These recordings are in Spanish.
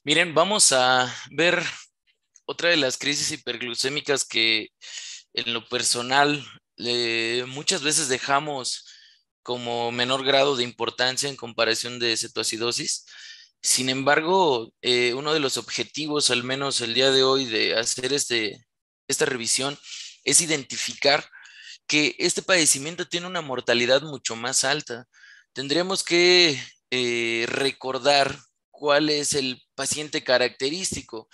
Miren, vamos a ver otra de las crisis hiperglucémicas que en lo personal muchas veces dejamos como menor grado de importancia en comparación de cetoacidosis. Sin embargo, uno de los objetivos, al menos el día de hoy, de hacer esta revisión es identificar que este padecimiento tiene una mortalidad mucho más alta. Tendríamos que recordar cuál es el paciente característico.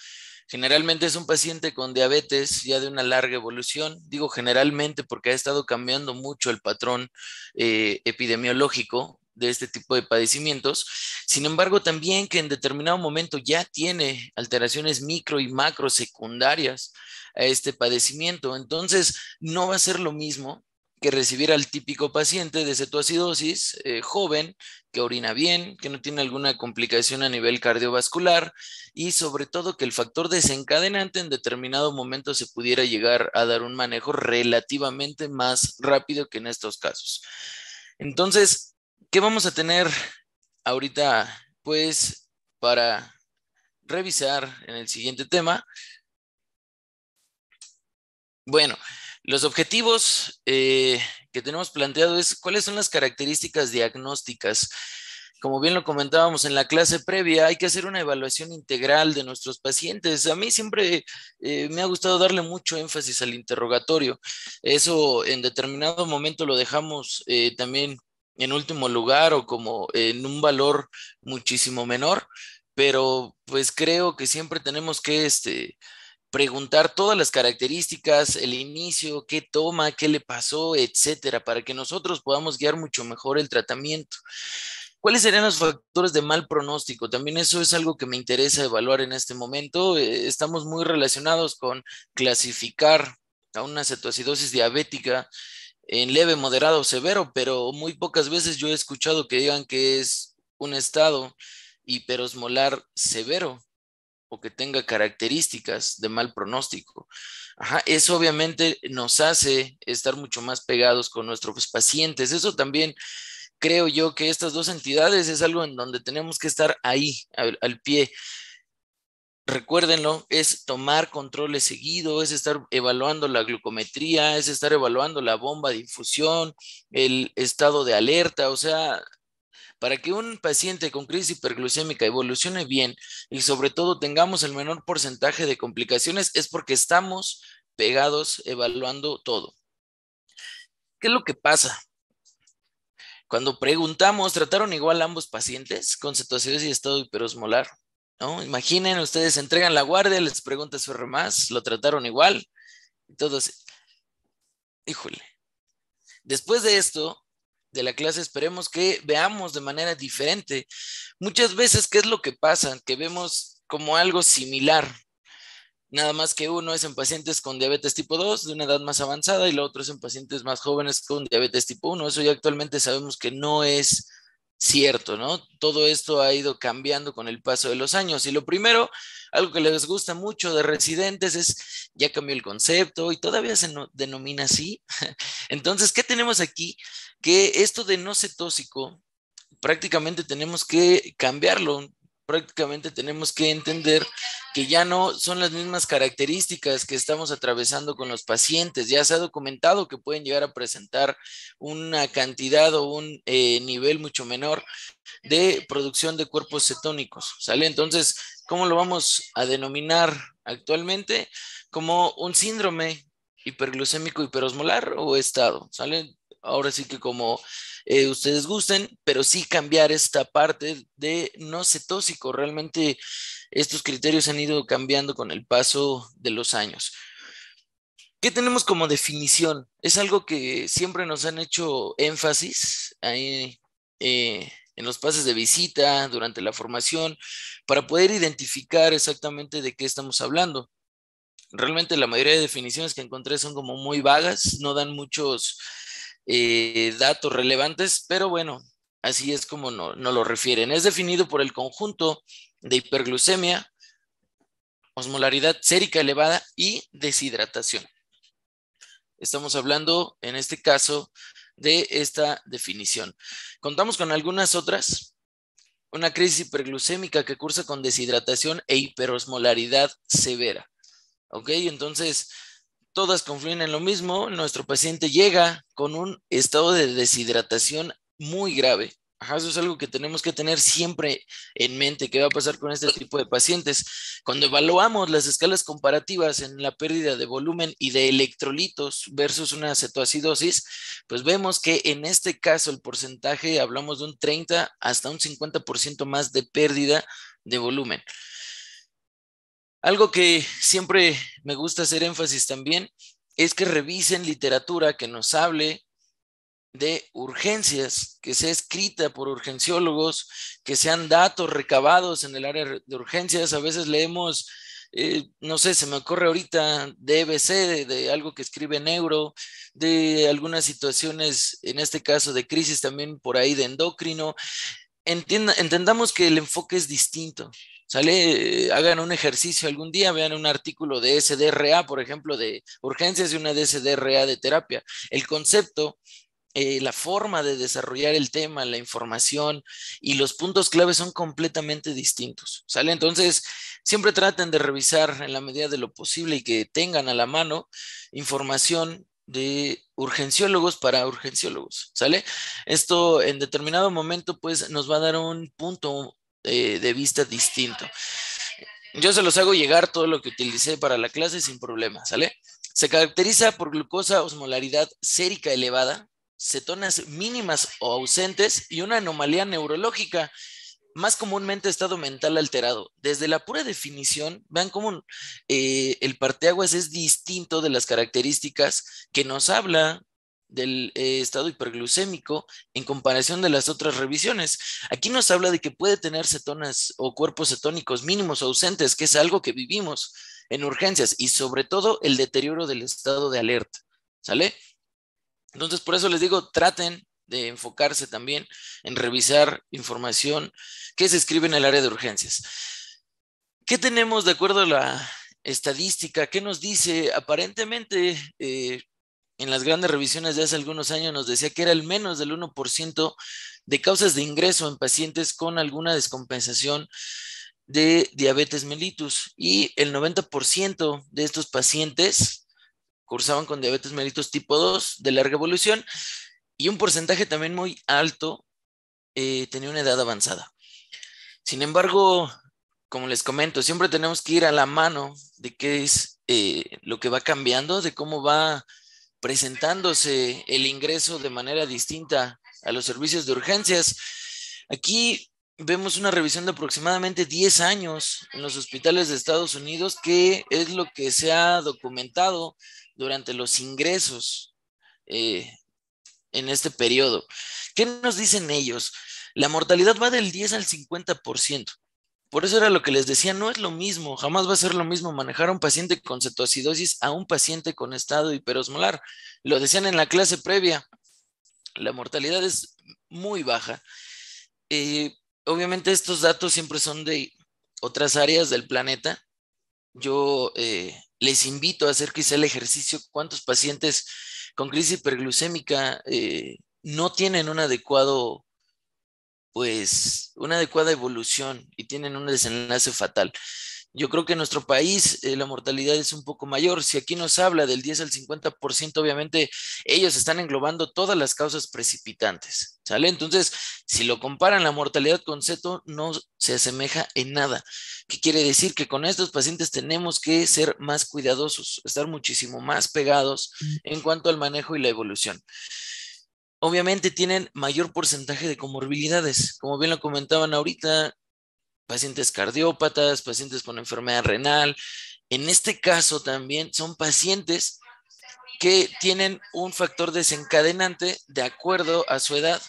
Generalmente es un paciente con diabetes ya de una larga evolución. Digo generalmente porque ha estado cambiando mucho el patrón epidemiológico de este tipo de padecimientos. Sin embargo, también que en determinado momento ya tiene alteraciones micro y macro secundarias a este padecimiento. Entonces, no va a ser lo mismo que recibir al típico paciente de cetoacidosis joven, que orina bien, que no tiene alguna complicación a nivel cardiovascular y sobre todo que el factor desencadenante en determinado momento se pudiera llegar a dar un manejo relativamente más rápido que en estos casos. Entonces, ¿qué vamos a tener ahorita? Pues para revisar en el siguiente tema. Bueno, los objetivos que tenemos planteado es cuáles son las características diagnósticas. Como bien lo comentábamos en la clase previa, hay que hacer una evaluación integral de nuestros pacientes. A mí siempre me ha gustado darle mucho énfasis al interrogatorio. Eso en determinado momento lo dejamos también en último lugar o como en un valor muchísimo menor, pero pues creo que siempre tenemos que preguntar todas las características, el inicio, qué toma, qué le pasó, etcétera, para que nosotros podamos guiar mucho mejor el tratamiento. ¿Cuáles serían los factores de mal pronóstico? También eso es algo que me interesa evaluar en este momento. Estamos muy relacionados con clasificar a una cetoacidosis diabética en leve, moderado o severo, pero muy pocas veces yo he escuchado que digan que es un estado hiperosmolar severo o que tenga características de mal pronóstico. Ajá, eso obviamente nos hace estar mucho más pegados con nuestros pacientes. Eso también creo yo que estas dos entidades es algo en donde tenemos que estar ahí, al pie. Recuérdenlo, es tomar controles seguido, es estar evaluando la glucometría, es estar evaluando la bomba de infusión, el estado de alerta, o sea, para que un paciente con crisis hiperglucémica evolucione bien y sobre todo tengamos el menor porcentaje de complicaciones es porque estamos pegados evaluando todo. ¿Qué es lo que pasa? Cuando preguntamos, ¿trataron igual ambos pacientes con cetoacidosis y estado hiperosmolar? ¿No? Imaginen, ustedes entregan la guardia, les pregunta su R+, ¿lo trataron igual? Y todos, híjole. Después de esto, de la clase, esperemos que veamos de manera diferente. Muchas veces, ¿qué es lo que pasa? Que vemos como algo similar, nada más que uno es en pacientes con diabetes tipo 2 de una edad más avanzada y lo otro es en pacientes más jóvenes con diabetes tipo 1. Eso ya actualmente sabemos que no es cierto, ¿no? Todo esto ha ido cambiando con el paso de los años. Y lo primero, algo que les gusta mucho de residentes es, ya cambió el concepto y todavía se denomina así. Entonces, ¿qué tenemos aquí? Que esto de no cetóxico prácticamente tenemos que cambiarlo, prácticamente tenemos que entender que ya no son las mismas características que estamos atravesando con los pacientes. Ya se ha documentado que pueden llegar a presentar una cantidad o un nivel mucho menor de producción de cuerpos cetónicos, ¿sale? Entonces, ¿cómo lo vamos a denominar actualmente? Como un síndrome hiperglucémico hiperosmolar o estado, ¿sale? Ahora sí que como ustedes gusten, pero sí cambiar esta parte de no cetóxico. Realmente estos criterios han ido cambiando con el paso de los años. ¿Qué tenemos como definición? Es algo que siempre nos han hecho énfasis ahí en los pases de visita, durante la formación, para poder identificar exactamente de qué estamos hablando. Realmente la mayoría de definiciones que encontré son como muy vagas, no dan muchos datos relevantes, pero bueno, así es como no lo refieren. Es definido por el conjunto de hiperglucemia, osmolaridad sérica elevada y deshidratación. Estamos hablando, en este caso, de esta definición. Contamos con algunas otras. una crisis hiperglucémica que cursa con deshidratación e hiperosmolaridad severa. ¿Ok? Entonces, todas confluyen en lo mismo. Nuestro paciente llega con un estado de deshidratación muy grave. Ajá, eso es algo que tenemos que tener siempre en mente. ¿Qué va a pasar con este tipo de pacientes? Cuando evaluamos las escalas comparativas en la pérdida de volumen y de electrolitos versus una cetoacidosis, pues vemos que en este caso el porcentaje, hablamos de un 30 hasta un 50% más de pérdida de volumen. Algo que siempre me gusta hacer énfasis también es que revisen literatura que nos hable de urgencias, que sea escrita por urgenciólogos, que sean datos recabados en el área de urgencias. A veces leemos, no sé, se me ocurre ahorita de EBC, de algo que escribe Neuro, de algunas situaciones, en este caso de crisis también por ahí de endocrino. Entendamos que el enfoque es distinto. ¿Sale? Hagan un ejercicio algún día, vean un artículo de SDRA, por ejemplo, de urgencias y una de SDRA de terapia. El concepto, la forma de desarrollar el tema, la información y los puntos clave son completamente distintos. ¿Sale? Entonces, siempre traten de revisar en la medida de lo posible y que tengan a la mano información de urgenciólogos para urgenciólogos, ¿sale? Esto en determinado momento pues nos va a dar un punto de vista distinto. Yo se los hago llegar todo lo que utilicé para la clase sin problema, ¿sale? Se caracteriza por glucosa osmolaridad sérica elevada, cetonas mínimas o ausentes y una anomalía neurológica, más comúnmente estado mental alterado. Desde la pura definición, vean cómo el parteaguas es distinto de las características que nos habla del estado hiperglucémico en comparación de las otras revisiones. Aquí nos habla de que puede tener cetonas o cuerpos cetónicos mínimos o ausentes, que es algo que vivimos en urgencias, y sobre todo el deterioro del estado de alerta. ¿Sale? Entonces, por eso les digo, traten de enfocarse también en revisar información que se escribe en el área de urgencias. ¿Qué tenemos de acuerdo a la estadística? ¿Qué nos dice? Aparentemente, en las grandes revisiones de hace algunos años nos decía que era el menos del 1% de causas de ingreso en pacientes con alguna descompensación de diabetes mellitus, y el 90% de estos pacientes cursaban con diabetes mellitus tipo 2 de larga evolución, y un porcentaje también muy alto tenía una edad avanzada. Sin embargo, como les comento, siempre tenemos que ir a la mano de qué es lo que va cambiando, de cómo va presentándose el ingreso de manera distinta a los servicios de urgencias. Aquí vemos una revisión de aproximadamente 10 años en los hospitales de Estados Unidos, que es lo que se ha documentado durante los ingresos en este periodo. ¿Qué nos dicen ellos? La mortalidad va del 10 al 50%. Por eso era lo que les decía, no es lo mismo, jamás va a ser lo mismo manejar a un paciente con cetoacidosis a un paciente con estado hiperosmolar. Lo decían en la clase previa, la mortalidad es muy baja. Obviamente estos datos siempre son de otras áreas del planeta. Yo les invito a hacer quizá el ejercicio, cuántos pacientes con crisis hiperglucémica no tienen un adecuado, pues, una adecuada evolución y tienen un desenlace fatal. Yo creo que en nuestro país la mortalidad es un poco mayor. Si aquí nos habla del 10 al 50%, obviamente ellos están englobando todas las causas precipitantes, ¿sale? Entonces, si lo comparan la mortalidad con ceto, no se asemeja en nada. ¿Qué quiere decir? Que con estos pacientes tenemos que ser más cuidadosos, estar muchísimo más pegados en cuanto al manejo y la evolución. Obviamente tienen mayor porcentaje de comorbilidades, como bien lo comentaban ahorita, pacientes cardiópatas, pacientes con enfermedad renal. En este caso también son pacientes que tienen un factor desencadenante de acuerdo a su edad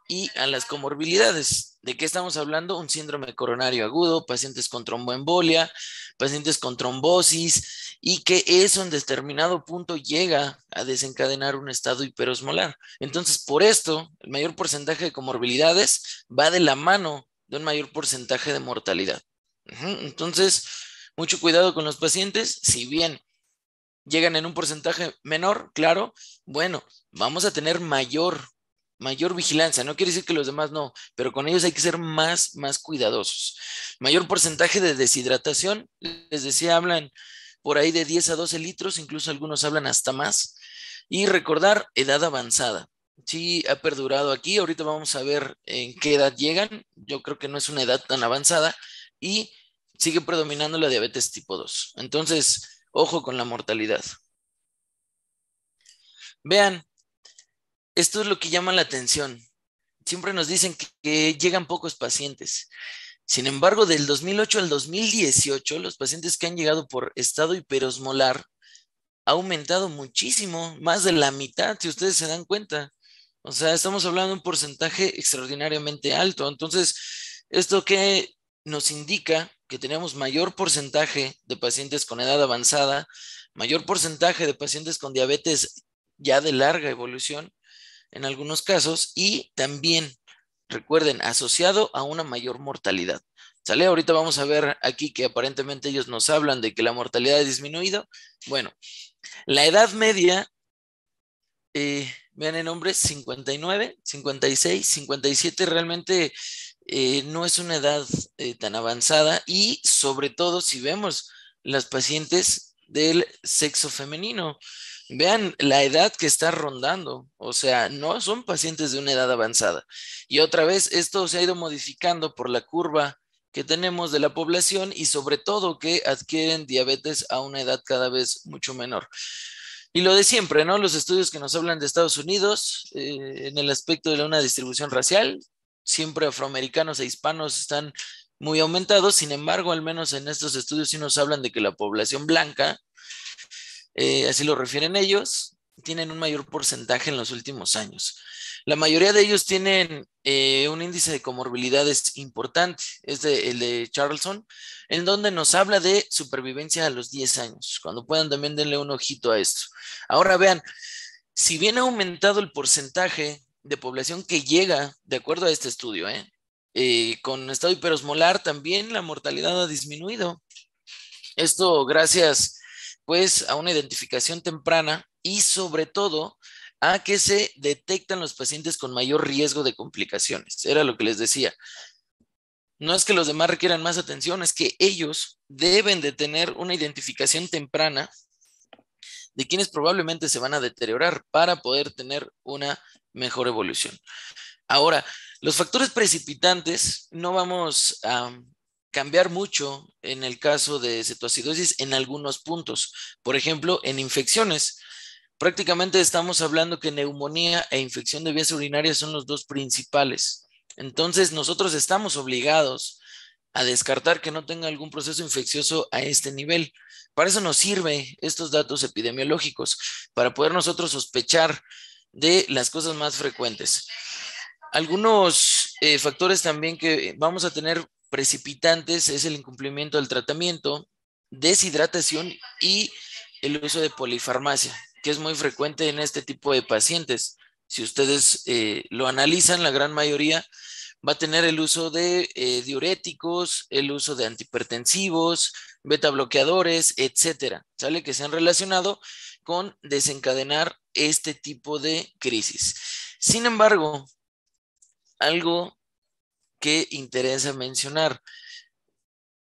y a las comorbilidades. ¿De qué estamos hablando? Un síndrome coronario agudo, pacientes con tromboembolia, pacientes con trombosis, y que eso en determinado punto llega a desencadenar un estado hiperosmolar. Entonces, por esto, el mayor porcentaje de comorbilidades va de la mano de un mayor porcentaje de mortalidad. Entonces, mucho cuidado con los pacientes. Si bien llegan en un porcentaje menor, claro, bueno, vamos a tener mayor mayor vigilancia. No quiere decir que los demás no, pero con ellos hay que ser más cuidadosos. Mayor porcentaje de deshidratación, les decía, hablan por ahí de 10 a 12 litros, incluso algunos hablan hasta más. Y recordar edad avanzada. Sí, ha perdurado aquí. Ahorita vamos a ver en qué edad llegan. Yo creo que no es una edad tan avanzada y sigue predominando la diabetes tipo 2. Entonces, ojo con la mortalidad. Vean, esto es lo que llama la atención. Siempre nos dicen que llegan pocos pacientes. Sin embargo, del 2008 al 2018, los pacientes que han llegado por estado hiperosmolar ha aumentado muchísimo, más de la mitad, si ustedes se dan cuenta. O sea, estamos hablando de un porcentaje extraordinariamente alto. Entonces, esto que nos indica que tenemos mayor porcentaje de pacientes con edad avanzada, mayor porcentaje de pacientes con diabetes ya de larga evolución en algunos casos y también, recuerden, asociado a una mayor mortalidad. ¿Sale? Ahorita vamos a ver aquí que aparentemente ellos nos hablan de que la mortalidad ha disminuido. Bueno, la edad media, vean en hombres, 59, 56, 57, realmente no es una edad tan avanzada y sobre todo si vemos las pacientes del sexo femenino, vean la edad que está rondando, o sea, no son pacientes de una edad avanzada. Y otra vez, esto se ha ido modificando por la curva que tenemos de la población y sobre todo que adquieren diabetes a una edad cada vez mucho menor. Y lo de siempre, ¿no? Los estudios que nos hablan de Estados Unidos en el aspecto de una distribución racial, siempre afroamericanos e hispanos están muy aumentados. Sin embargo, al menos en estos estudios sí nos hablan de que la población blanca, así lo refieren ellos, tienen un mayor porcentaje en los últimos años. La mayoría de ellos tienen un índice de comorbilidades importante, el de Charlson, en donde nos habla de supervivencia a los 10 años. Cuando puedan también denle un ojito a esto. Ahora vean, si bien ha aumentado el porcentaje de población que llega, de acuerdo a este estudio, con estado hiperosmolar también la mortalidad ha disminuido. Esto gracias pues a una identificación temprana y sobre todo a que se detectan los pacientes con mayor riesgo de complicaciones. Era lo que les decía. No es que los demás requieran más atención, es que ellos deben de tener una identificación temprana de quienes probablemente se van a deteriorar para poder tener una mejor evolución. Ahora, los factores precipitantes no vamos a cambiar mucho en el caso de cetoacidosis en algunos puntos. Por ejemplo, en infecciones. Prácticamente estamos hablando que neumonía e infección de vías urinarias son los dos principales. Entonces, nosotros estamos obligados a descartar que no tenga algún proceso infeccioso a este nivel. Para eso nos sirven estos datos epidemiológicos, para poder nosotros sospechar de las cosas más frecuentes. Algunos factores también que vamos a tener precipitantes es el incumplimiento del tratamiento, deshidratación y el uso de polifarmacia, que es muy frecuente en este tipo de pacientes. Si ustedes lo analizan, la gran mayoría va a tener el uso de diuréticos, el uso de antihipertensivos, beta bloqueadores, etcétera, ¿sale? Que se han relacionado con desencadenar este tipo de crisis. Sin embargo, algo que interesa mencionar,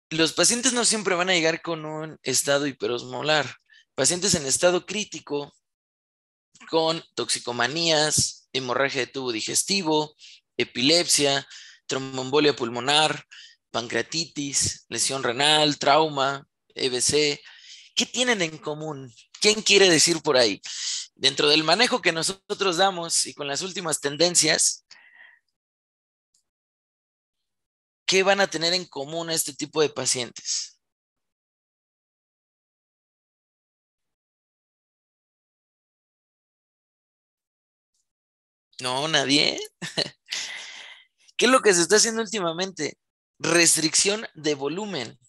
los pacientes no siempre van a llegar con un estado hiperosmolar. Pacientes en estado crítico con toxicomanías, hemorragia de tubo digestivo, epilepsia, tromboembolia pulmonar, pancreatitis, lesión renal, trauma, EBC. ¿Qué tienen en común? ¿Quién quiere decir por ahí? Dentro del manejo que nosotros damos y con las últimas tendencias, ¿qué van a tener en común este tipo de pacientes? No, nadie. ¿Qué es lo que se está haciendo últimamente? Restricción de volumen.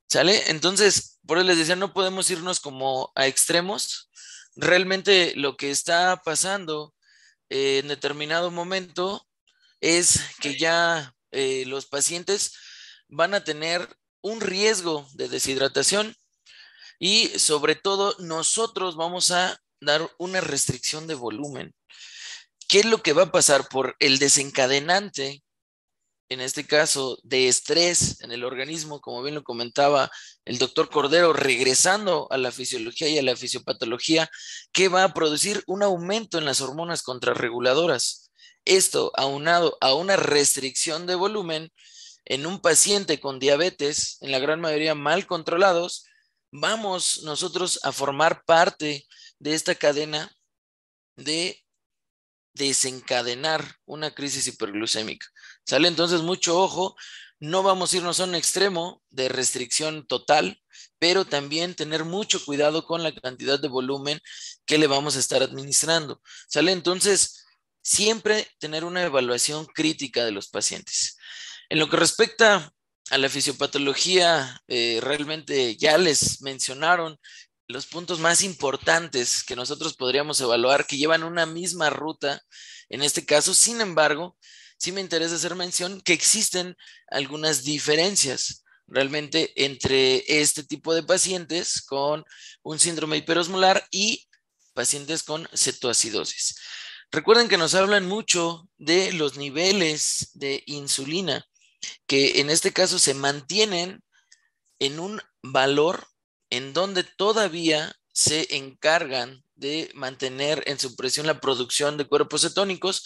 ¿Sale? Entonces, por eso les decía, no podemos irnos como a extremos. Realmente lo que está pasando en determinado momento es que ya los pacientes van a tener un riesgo de deshidratación y sobre todo nosotros vamos a dar una restricción de volumen. ¿Qué es lo que va a pasar por el desencadenante, en este caso, de estrés en el organismo, como bien lo comentaba el doctor Cordero, regresando a la fisiología y a la fisiopatología, que va a producir un aumento en las hormonas contrarreguladoras? Esto, aunado a una restricción de volumen en un paciente con diabetes, en la gran mayoría mal controlados, vamos nosotros a formar parte de esta cadena de desencadenar una crisis hiperglucémica. ¿Sale? Entonces, mucho ojo, no vamos a irnos a un extremo de restricción total, pero también tener mucho cuidado con la cantidad de volumen que le vamos a estar administrando. ¿Sale? Entonces, siempre tener una evaluación crítica de los pacientes. En lo que respecta a la fisiopatología, realmente ya les mencionaron los puntos más importantes que nosotros podríamos evaluar, que llevan una misma ruta en este caso. Sin embargo, sí me interesa hacer mención que existen algunas diferencias realmente entre este tipo de pacientes con un síndrome hiperosmolar y pacientes con cetoacidosis. Recuerden que nos hablan mucho de los niveles de insulina, que en este caso se mantienen en un valor en donde todavía se encargan de mantener en su presión la producción de cuerpos cetónicos,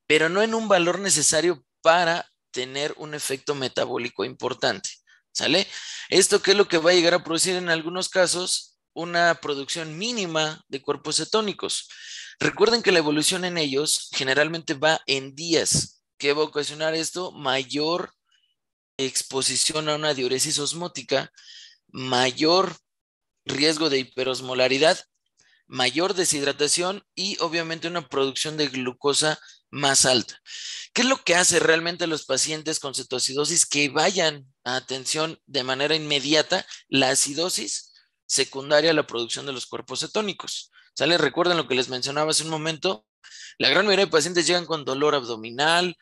pero no en un valor necesario para tener un efecto metabólico importante. ¿Sale? ¿Esto qué es lo que va a llegar a producir en algunos casos? Una producción mínima de cuerpos cetónicos. Recuerden que la evolución en ellos generalmente va en días. ¿Qué va a ocasionar esto? Mayor exposición a una diuresis osmótica, mayor riesgo de hiperosmolaridad, mayor deshidratación y obviamente una producción de glucosa más alta. ¿Qué es lo que hace realmente a los pacientes con cetoacidosis que vayan a atención de manera inmediata? La acidosis secundaria a la producción de los cuerpos cetónicos. ¿Sale? Recuerden lo que les mencionaba hace un momento. La gran mayoría de pacientes llegan con dolor abdominal,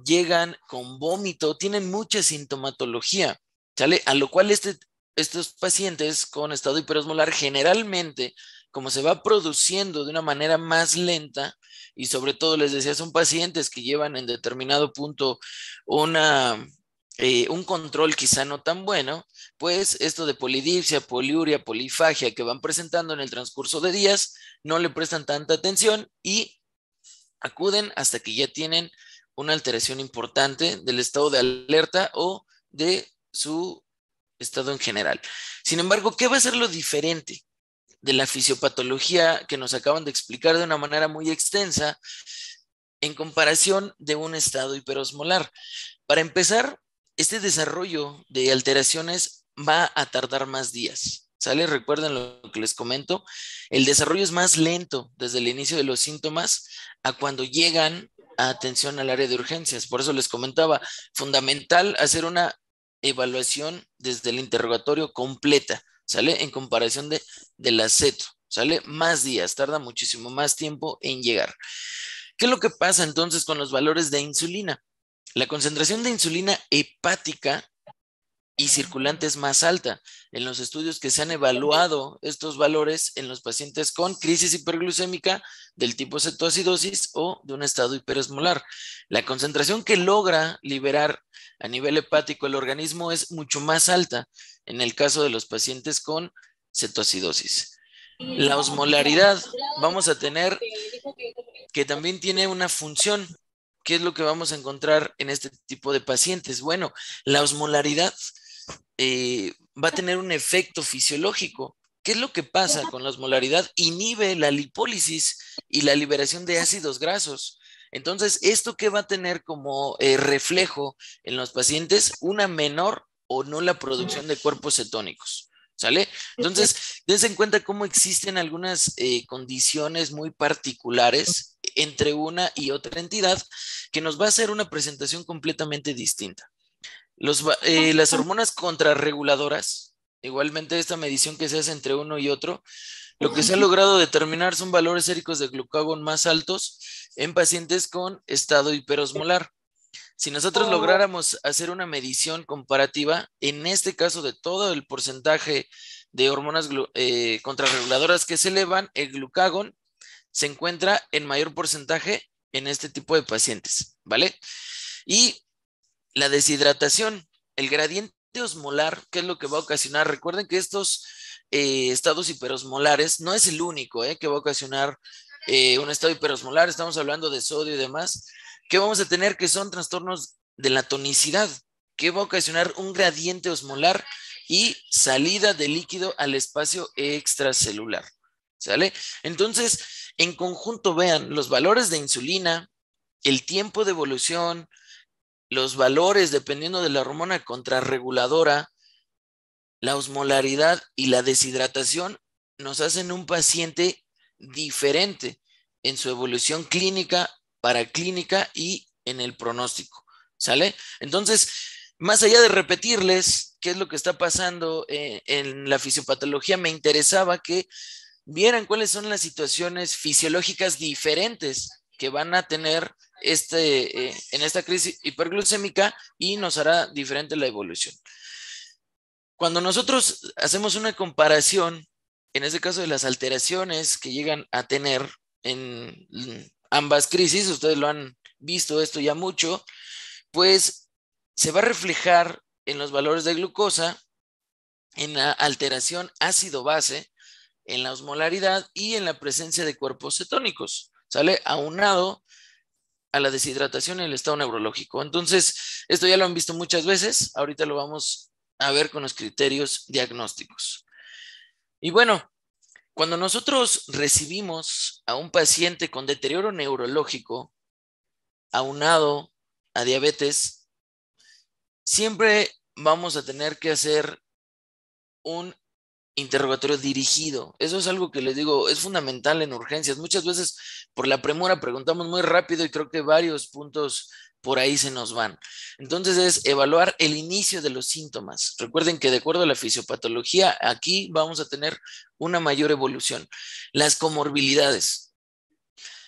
llegan con vómito, tienen mucha sintomatología, ¿sale? A lo cual estos pacientes con estado hiperosmolar generalmente, como se va produciendo de una manera más lenta, y sobre todo les decía, son pacientes que llevan en determinado punto un control quizá no tan bueno, pues esto de polidipsia, poliuria, polifagia que van presentando en el transcurso de días, no le prestan tanta atención y acuden hasta que ya tienen una alteración importante del estado de alerta o de su estado en general. Sin embargo, ¿qué va a ser lo diferente de la fisiopatología que nos acaban de explicar de una manera muy extensa en comparación de un estado hiperosmolar? Para empezar, este desarrollo de alteraciones va a tardar más días. ¿Sale? Recuerden lo que les comento. El desarrollo es más lento desde el inicio de los síntomas a cuando llegan a atención al área de urgencias. Por eso les comentaba, fundamental hacer una evaluación desde el interrogatorio completa, ¿sale? En comparación de la ceto, ¿sale? Más días, tarda muchísimo más tiempo en llegar. ¿Qué es lo que pasa entonces con los valores de insulina? La concentración de insulina hepática y circulante es más alta. En los estudios que se han evaluado estos valores en los pacientes con crisis hiperglucémica del tipo cetoacidosis o de un estado hiperosmolar. La concentración que logra liberar a nivel hepático el organismo es mucho más alta en el caso de los pacientes con cetoacidosis. La osmolaridad vamos a tener que también tiene una función. ¿Qué es lo que vamos a encontrar en este tipo de pacientes? Bueno, la osmolaridad va a tener un efecto fisiológico. ¿Qué es lo que pasa con la osmolaridad? Inhibe la lipólisis y la liberación de ácidos grasos. Entonces, ¿esto qué va a tener como reflejo en los pacientes? Una menor o nula producción de cuerpos cetónicos. ¿Sale? Entonces, dense en cuenta cómo existen algunas condiciones muy particulares entre una y otra entidad que nos va a hacer una presentación completamente distinta. Las hormonas contrarreguladoras, igualmente esta medición que se hace entre uno y otro, lo que se ha logrado determinar son valores séricos de glucagón más altos en pacientes con estado hiperosmolar. Si nosotros lográramos hacer una medición comparativa, en este caso de todo el porcentaje de hormonas contrarreguladoras que se elevan, el glucagón se encuentra en mayor porcentaje en este tipo de pacientes, ¿vale? Y la deshidratación, el gradiente osmolar, ¿qué es lo que va a ocasionar? Recuerden que estos estados hiperosmolares no es el único que va a ocasionar un estado hiperosmolar. Estamos hablando de sodio y demás. ¿Qué vamos a tener? Que son trastornos de la tonicidad, que va a ocasionar un gradiente osmolar y salida de líquido al espacio extracelular. ¿Sale? Entonces, en conjunto, vean los valores de insulina, el tiempo de evolución, los valores dependiendo de la hormona contrarreguladora, la osmolaridad y la deshidratación nos hacen un paciente diferente en su evolución clínica, paraclínica y en el pronóstico. ¿Sale? Entonces, más allá de repetirles qué es lo que está pasando en la fisiopatología, me interesaba que vieran cuáles son las situaciones fisiológicas diferentes que van a tener en esta crisis hiperglucémica y nos hará diferente la evolución. Cuando nosotros hacemos una comparación, en este caso de las alteraciones que llegan a tener en ambas crisis, ustedes lo han visto esto ya mucho, pues se va a reflejar en los valores de glucosa, en la alteración ácido-base, en la osmolaridad y en la presencia de cuerpos cetónicos, ¿sale? Aunado a la deshidratación y el estado neurológico. Entonces, esto ya lo han visto muchas veces, ahorita lo vamos a ver con los criterios diagnósticos. Y bueno, cuando nosotros recibimos a un paciente con deterioro neurológico aunado a diabetes, siempre vamos a tener que hacer un interrogatorio dirigido. Eso es algo que les digo, es fundamental en urgencias. Muchas veces por la premura preguntamos muy rápido y creo que varios puntos por ahí se nos van. Entonces es evaluar el inicio de los síntomas. Recuerden que de acuerdo a la fisiopatología, aquí vamos a tener una mayor evolución. Las comorbilidades.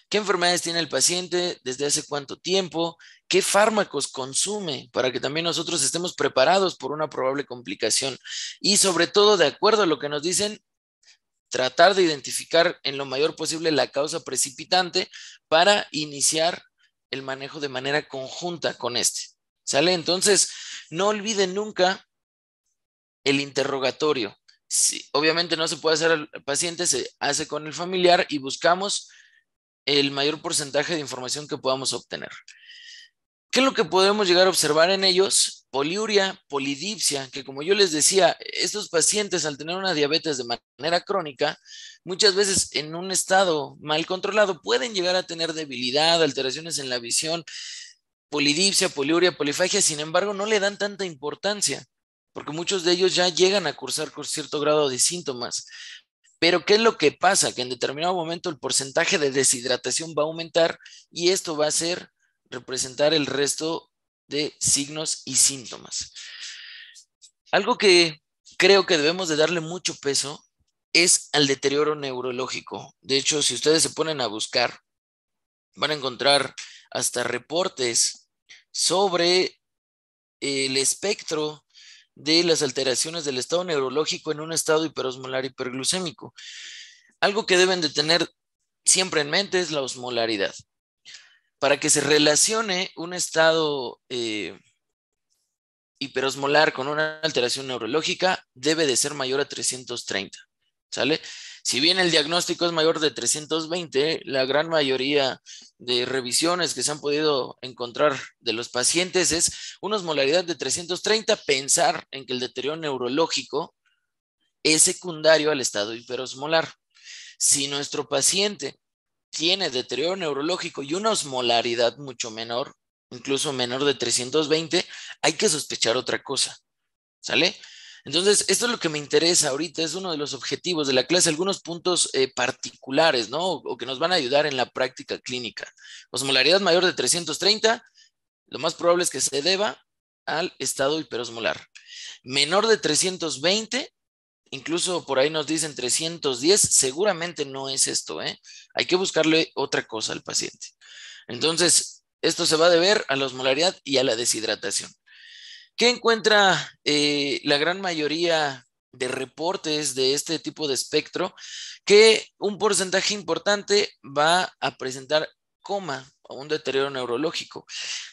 ¿Qué enfermedades tiene el paciente? ¿Desde hace cuánto tiempo? ¿Qué fármacos consume? Para que también nosotros estemos preparados por una probable complicación. Y sobre todo, de acuerdo a lo que nos dicen, tratar de identificar en lo mayor posible la causa precipitante para iniciar el manejo de manera conjunta con este. ¿Sale? Entonces, no olviden nunca el interrogatorio. Sí, obviamente no se puede hacer al paciente, se hace con el familiar y buscamos el mayor porcentaje de información que podamos obtener. ¿Qué es lo que podemos llegar a observar en ellos? Poliuria, polidipsia, que como yo les decía, estos pacientes al tener una diabetes de manera crónica, muchas veces en un estado mal controlado pueden llegar a tener debilidad, alteraciones en la visión, polidipsia, poliuria, polifagia, sin embargo no le dan tanta importancia, porque muchos de ellos ya llegan a cursar con cierto grado de síntomas. Pero ¿qué es lo que pasa? Que en determinado momento el porcentaje de deshidratación va a aumentar y esto va a ser representar el resto de signos y síntomas. Algo que creo que debemos de darle mucho peso es al deterioro neurológico. De hecho, si ustedes se ponen a buscar, van a encontrar hasta reportes sobre el espectro de las alteraciones del estado neurológico en un estado hiperosmolar hiperglucémico. Algo que deben de tener siempre en mente es la osmolaridad. Para que se relacione un estado hiperosmolar con una alteración neurológica, debe de ser mayor a 330, ¿sale? Si bien el diagnóstico es mayor de 320, la gran mayoría de revisiones que se han podido encontrar de los pacientes es una osmolaridad de 330, pensar en que el deterioro neurológico es secundario al estado hiperosmolar. Si nuestro paciente tiene deterioro neurológico y una osmolaridad mucho menor, incluso menor de 320, hay que sospechar otra cosa, ¿sale? Entonces, esto es lo que me interesa ahorita, es uno de los objetivos de la clase, algunos puntos particulares, ¿no? O que nos van a ayudar en la práctica clínica. Osmolaridad mayor de 330, lo más probable es que se deba al estado hiperosmolar. Menor de 320, incluso por ahí nos dicen 310, seguramente no es esto, ¿eh? Hay que buscarle otra cosa al paciente. Entonces, esto se va a deber a la osmolaridad y a la deshidratación. ¿Qué encuentra la gran mayoría de reportes de este tipo de espectro? Que un porcentaje importante va a presentar coma a un deterioro neurológico.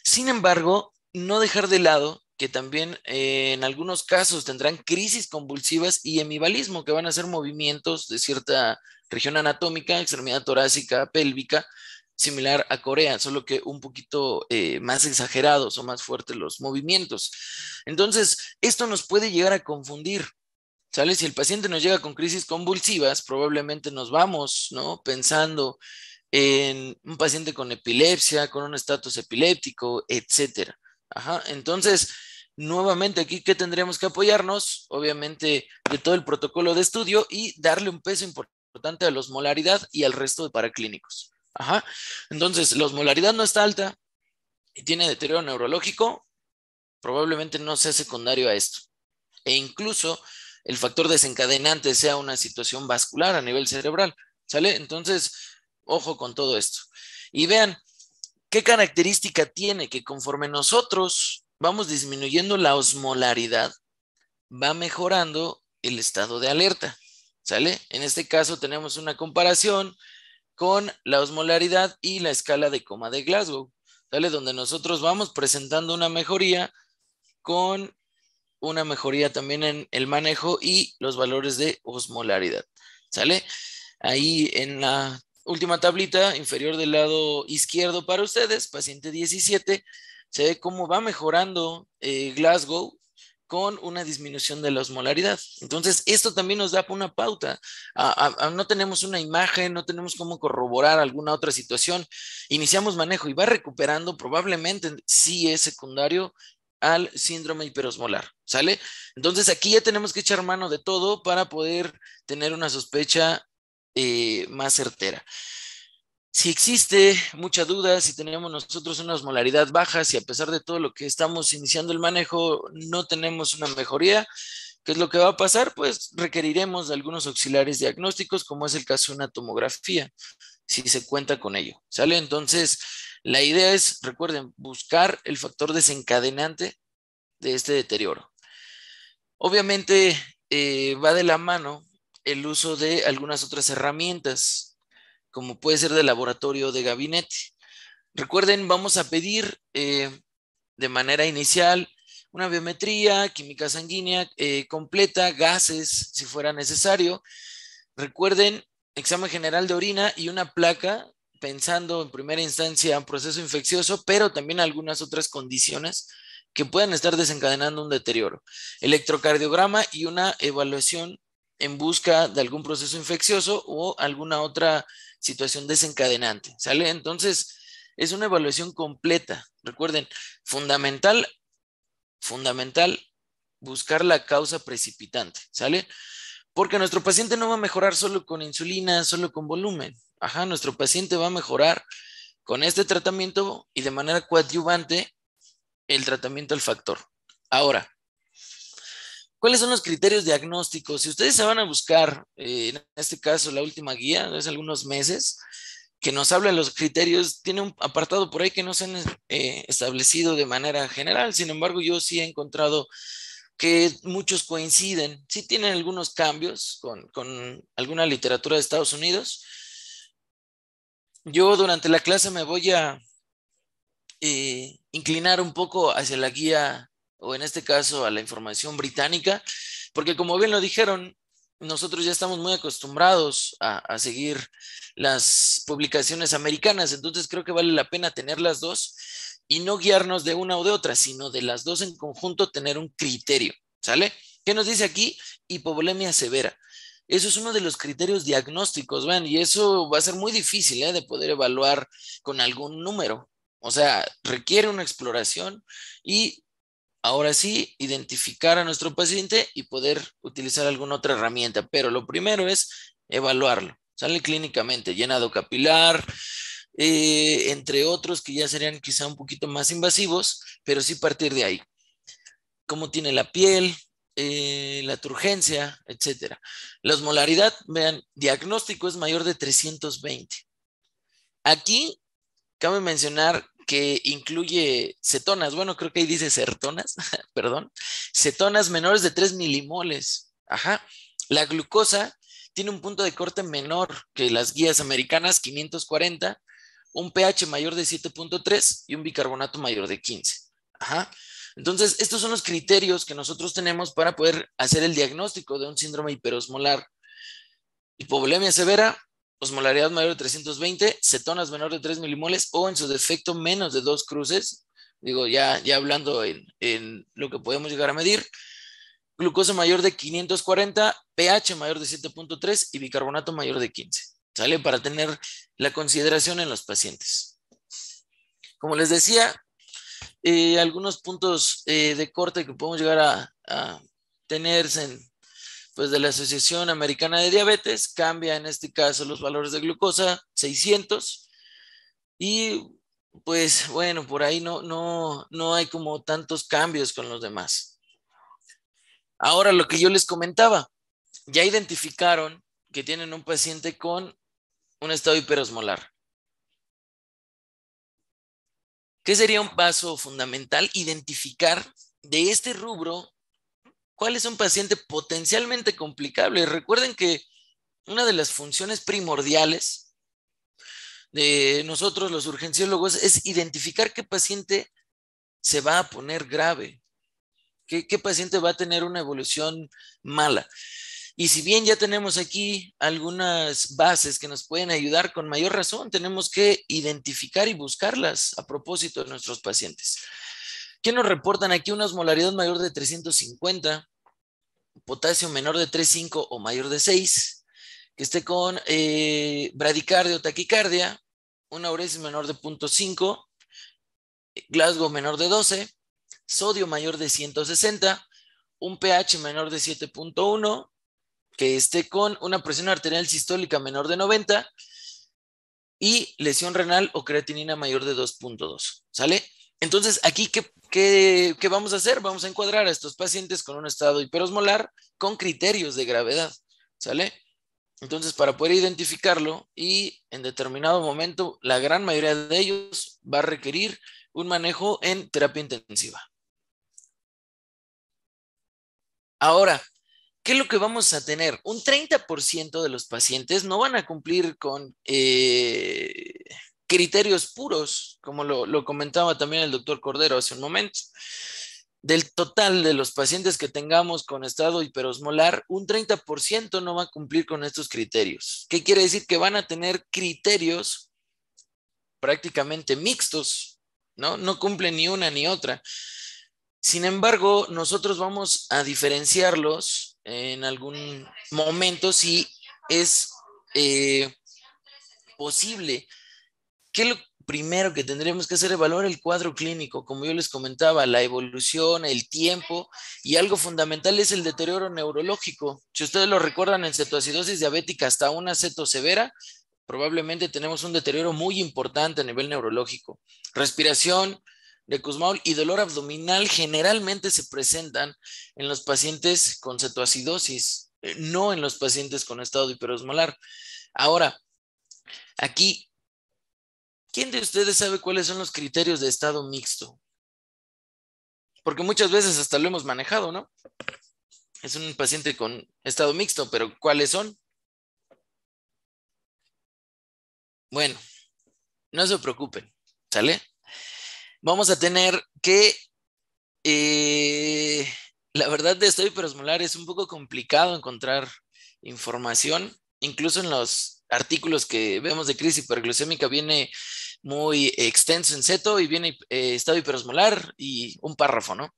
Sin embargo, no dejar de lado que también en algunos casos tendrán crisis convulsivas y hemivalismo, que van a ser movimientos de cierta región anatómica, extremidad torácica, pélvica, similar a Corea, solo que un poquito más exagerados o más fuertes los movimientos. Entonces, esto nos puede llegar a confundir. ¿Sale? Si el paciente nos llega con crisis convulsivas, probablemente nos vamos, ¿no? Pensando en un paciente con epilepsia, con un estatus epiléptico, etcétera. Ajá. Entonces, nuevamente aquí, ¿qué tendríamos que apoyarnos? Obviamente de todo el protocolo de estudio y darle un peso importante a la osmolaridad y al resto de paraclínicos. Ajá. Entonces, la osmolaridad no está alta y tiene deterioro neurológico, probablemente no sea secundario a esto. E incluso el factor desencadenante sea una situación vascular a nivel cerebral, ¿sale? Entonces, ojo con todo esto. Y vean, ¿qué característica tiene? Que conforme nosotros vamos disminuyendo la osmolaridad, va mejorando el estado de alerta, ¿sale? En este caso tenemos una comparación con la osmolaridad y la escala de coma de Glasgow, ¿sale? Donde nosotros vamos presentando una mejoría con una mejoría también en el manejo y los valores de osmolaridad, ¿sale? Ahí en la última tablita inferior del lado izquierdo para ustedes, paciente 17, se ve cómo va mejorando Glasgow con una disminución de la osmolaridad. Entonces, esto también nos da una pauta. No tenemos una imagen, no tenemos cómo corroborar alguna otra situación. Iniciamos manejo y va recuperando, probablemente sí es secundario al síndrome hiperosmolar, ¿sale? Entonces, aquí ya tenemos que echar mano de todo para poder tener una sospecha más certera. Si existe mucha duda, si tenemos nosotros una osmolaridad baja, si a pesar de todo lo que estamos iniciando el manejo no tenemos una mejoría, ¿qué es lo que va a pasar? Pues requeriremos de algunos auxiliares diagnósticos, como es el caso de una tomografía, si se cuenta con ello, ¿sale? Entonces, la idea es, recuerden, buscar el factor desencadenante de este deterioro. Obviamente, va de la mano el uso de algunas otras herramientas, como puede ser de laboratorio o de gabinete. Recuerden, vamos a pedir de manera inicial una biometría, química sanguínea completa, gases si fuera necesario. Recuerden, examen general de orina y una placa, pensando en primera instancia en proceso infeccioso, pero también algunas otras condiciones que puedan estar desencadenando un deterioro. Electrocardiograma y una evaluación en busca de algún proceso infeccioso o alguna otra situación desencadenante, ¿sale? Entonces, es una evaluación completa. Recuerden, fundamental, fundamental, buscar la causa precipitante, ¿sale? Porque nuestro paciente no va a mejorar solo con insulina, solo con volumen. Ajá, nuestro paciente va a mejorar con este tratamiento y de manera coadyuvante el tratamiento al factor. Ahora, ¿cuáles son los criterios diagnósticos? Si ustedes se van a buscar, en este caso, la última guía, hace algunos meses, que nos habla de los criterios, tiene un apartado por ahí que no se han establecido de manera general. Sin embargo, yo sí he encontrado que muchos coinciden, sí tienen algunos cambios con alguna literatura de Estados Unidos. Yo durante la clase me voy a inclinar un poco hacia la guía, o en este caso a la información británica, porque como bien lo dijeron, nosotros ya estamos muy acostumbrados a seguir las publicaciones americanas, entonces creo que vale la pena tener las dos y no guiarnos de una o de otra, sino de las dos en conjunto, tener un criterio, ¿sale? ¿Qué nos dice aquí? Hipovolemia severa. Eso es uno de los criterios diagnósticos, ¿ven? Y eso va a ser muy difícil, de poder evaluar con algún número. O sea, requiere una exploración y ahora sí identificar a nuestro paciente y poder utilizar alguna otra herramienta. Pero lo primero es evaluarlo. Sale clínicamente, llenado capilar, entre otros que ya serían quizá un poquito más invasivos, pero sí partir de ahí. Cómo tiene la piel, la turgencia, etcétera. La osmolaridad, vean, diagnóstico es mayor de 320. Aquí cabe mencionar que incluye cetonas, bueno, creo que ahí dice sertonas, perdón, cetonas menores de 3 milimoles. Ajá. La glucosa tiene un punto de corte menor que las guías americanas, 540, un pH mayor de 7.3 y un bicarbonato mayor de 15. Ajá. Entonces, estos son los criterios que nosotros tenemos para poder hacer el diagnóstico de un síndrome hiperosmolar. Hipovolemia severa, osmolaridad mayor de 320, cetonas menor de 3 milimoles o en su defecto menos de 2 cruces. Digo, ya hablando en lo que podemos llegar a medir. Glucosa mayor de 540, pH mayor de 7.3 y bicarbonato mayor de 15. ¿Sale? Para tener la consideración en los pacientes. Como les decía, algunos puntos de corte que podemos llegar a tener pues de la Asociación Americana de Diabetes. Cambia en este caso los valores de glucosa, 600. Y pues bueno, por ahí no hay como tantos cambios con los demás. Ahora lo que yo les comentaba, ya identificaron que tienen un paciente con un estado hiperosmolar. ¿Qué sería un paso fundamental? Identificar de este rubro cuál es un paciente potencialmente complicable. Recuerden que una de las funciones primordiales de nosotros los urgenciólogos es identificar qué paciente se va a poner grave, qué paciente va a tener una evolución mala. Y si bien ya tenemos aquí algunas bases que nos pueden ayudar, con mayor razón tenemos que identificar y buscarlas a propósito de nuestros pacientes. ¿Qué nos reportan aquí? Una osmolaridad mayor de 350, potasio menor de 3,5 o mayor de 6, que esté con bradicardia o taquicardia, una uresis menor de 0.5, Glasgow menor de 12, sodio mayor de 160, un pH menor de 7.1, que esté con una presión arterial sistólica menor de 90 y lesión renal o creatinina mayor de 2.2. ¿Sale? Entonces, aquí, ¿qué vamos a hacer? Vamos a encuadrar a estos pacientes con un estado hiperosmolar con criterios de gravedad. ¿Sale? Entonces, para poder identificarlo y en determinado momento, la gran mayoría de ellos va a requerir un manejo en terapia intensiva. Ahora, ¿qué es lo que vamos a tener? Un 30% de los pacientes no van a cumplir con criterios puros, como lo comentaba también el doctor Cordero hace un momento. Del total de los pacientes que tengamos con estado hiperosmolar, un 30% no va a cumplir con estos criterios. ¿Qué quiere decir? Que van a tener criterios prácticamente mixtos, ¿no? No cumplen ni una ni otra. Sin embargo, nosotros vamos a diferenciarlos en algún momento si es posible. ¿Qué es lo primero que tendremos que hacer? Evaluar el cuadro clínico, como yo les comentaba, la evolución, el tiempo, y algo fundamental es el deterioro neurológico. Si ustedes lo recuerdan, en cetoacidosis diabética hasta una ceto severa, probablemente tenemos un deterioro muy importante a nivel neurológico. Respiración de Kussmaul y dolor abdominal generalmente se presentan en los pacientes con cetoacidosis, no en los pacientes con estado hiperosmolar. Ahora, aquí, ¿quién de ustedes sabe cuáles son los criterios de estado mixto? Porque muchas veces hasta lo hemos manejado, ¿no? Es un paciente con estado mixto, pero ¿cuáles son? Bueno, no se preocupen, ¿sale? Vamos a tener que, la verdad de estado hiperosmolar es un poco complicado encontrar información, incluso en los artículos que vemos de crisis hiperglucémica viene muy extenso en ceto y viene estado hiperosmolar y un párrafo, ¿no?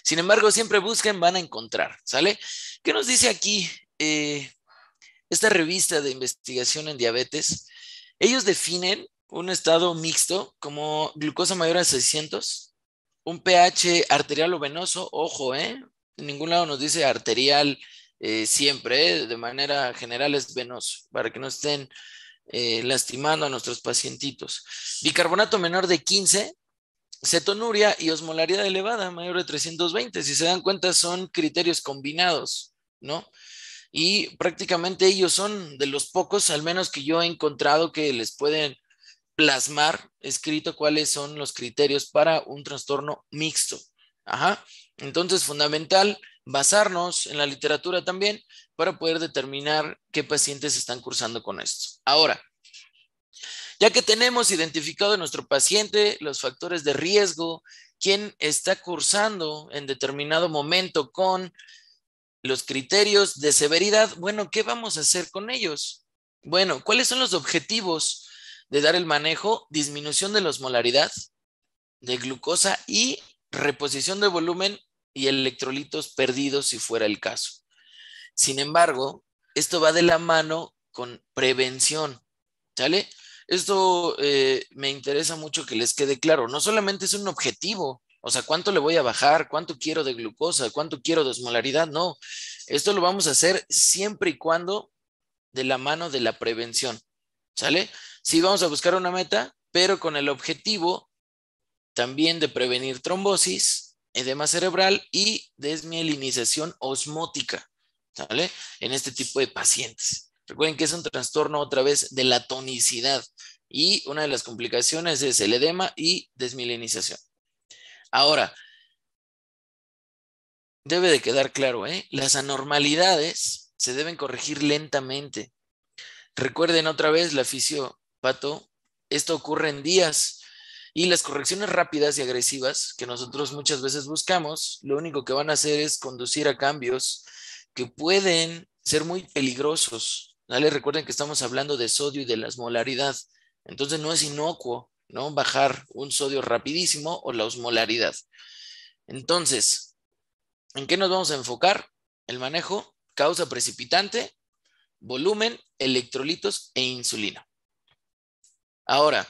Sin embargo, siempre busquen, van a encontrar, ¿sale? ¿Qué nos dice aquí esta revista de investigación en diabetes? Ellos definen un estado mixto como glucosa mayor a 600, un pH arterial o venoso, ojo, en ningún lado nos dice arterial siempre, de manera general es venoso, para que no estén lastimando a nuestros pacientitos. Bicarbonato menor de 15, cetonuria y osmolaridad elevada, mayor de 320. Si se dan cuenta, son criterios combinados, ¿no? Y prácticamente ellos son de los pocos, al menos que yo he encontrado, que les pueden plasmar escrito cuáles son los criterios para un trastorno mixto. Ajá. Entonces, fundamental basarnos en la literatura también para poder determinar qué pacientes están cursando con esto. Ahora, Ya que tenemos identificado en nuestro paciente los factores de riesgo, quién está cursando en determinado momento con los criterios de severidad, bueno, ¿qué vamos a hacer con ellos? Bueno, ¿cuáles son los objetivos de dar el manejo? Disminución de la osmolaridad de glucosa y reposición de volumen y electrolitos perdidos si fuera el caso. Sin embargo, esto va de la mano con prevención, ¿sale? Esto me interesa mucho que les quede claro. No solamente es un objetivo, o sea, cuánto le voy a bajar, cuánto quiero de glucosa, cuánto quiero de osmolaridad, no. Esto lo vamos a hacer siempre y cuando de la mano de la prevención, ¿sale? Sí vamos a buscar una meta, pero con el objetivo también de prevenir trombosis, edema cerebral y desmielinización osmótica, ¿sale? En este tipo de pacientes. Recuerden que es un trastorno otra vez de la tonicidad y una de las complicaciones es el edema y desmielinización. Ahora, debe de quedar claro, ¿eh? Las anormalidades se deben corregir lentamente. Recuerden otra vez la fisiopato, esto ocurre en días y las correcciones rápidas y agresivas que nosotros muchas veces buscamos, lo único que van a hacer es conducir a cambios que pueden ser muy peligrosos. ¿Vale? Recuerden que estamos hablando de sodio y de la osmolaridad. Entonces no es inocuo, ¿no? Bajar un sodio rapidísimo o la osmolaridad. Entonces, ¿en qué nos vamos a enfocar? El manejo, causa precipitante, volumen, electrolitos e insulina. Ahora,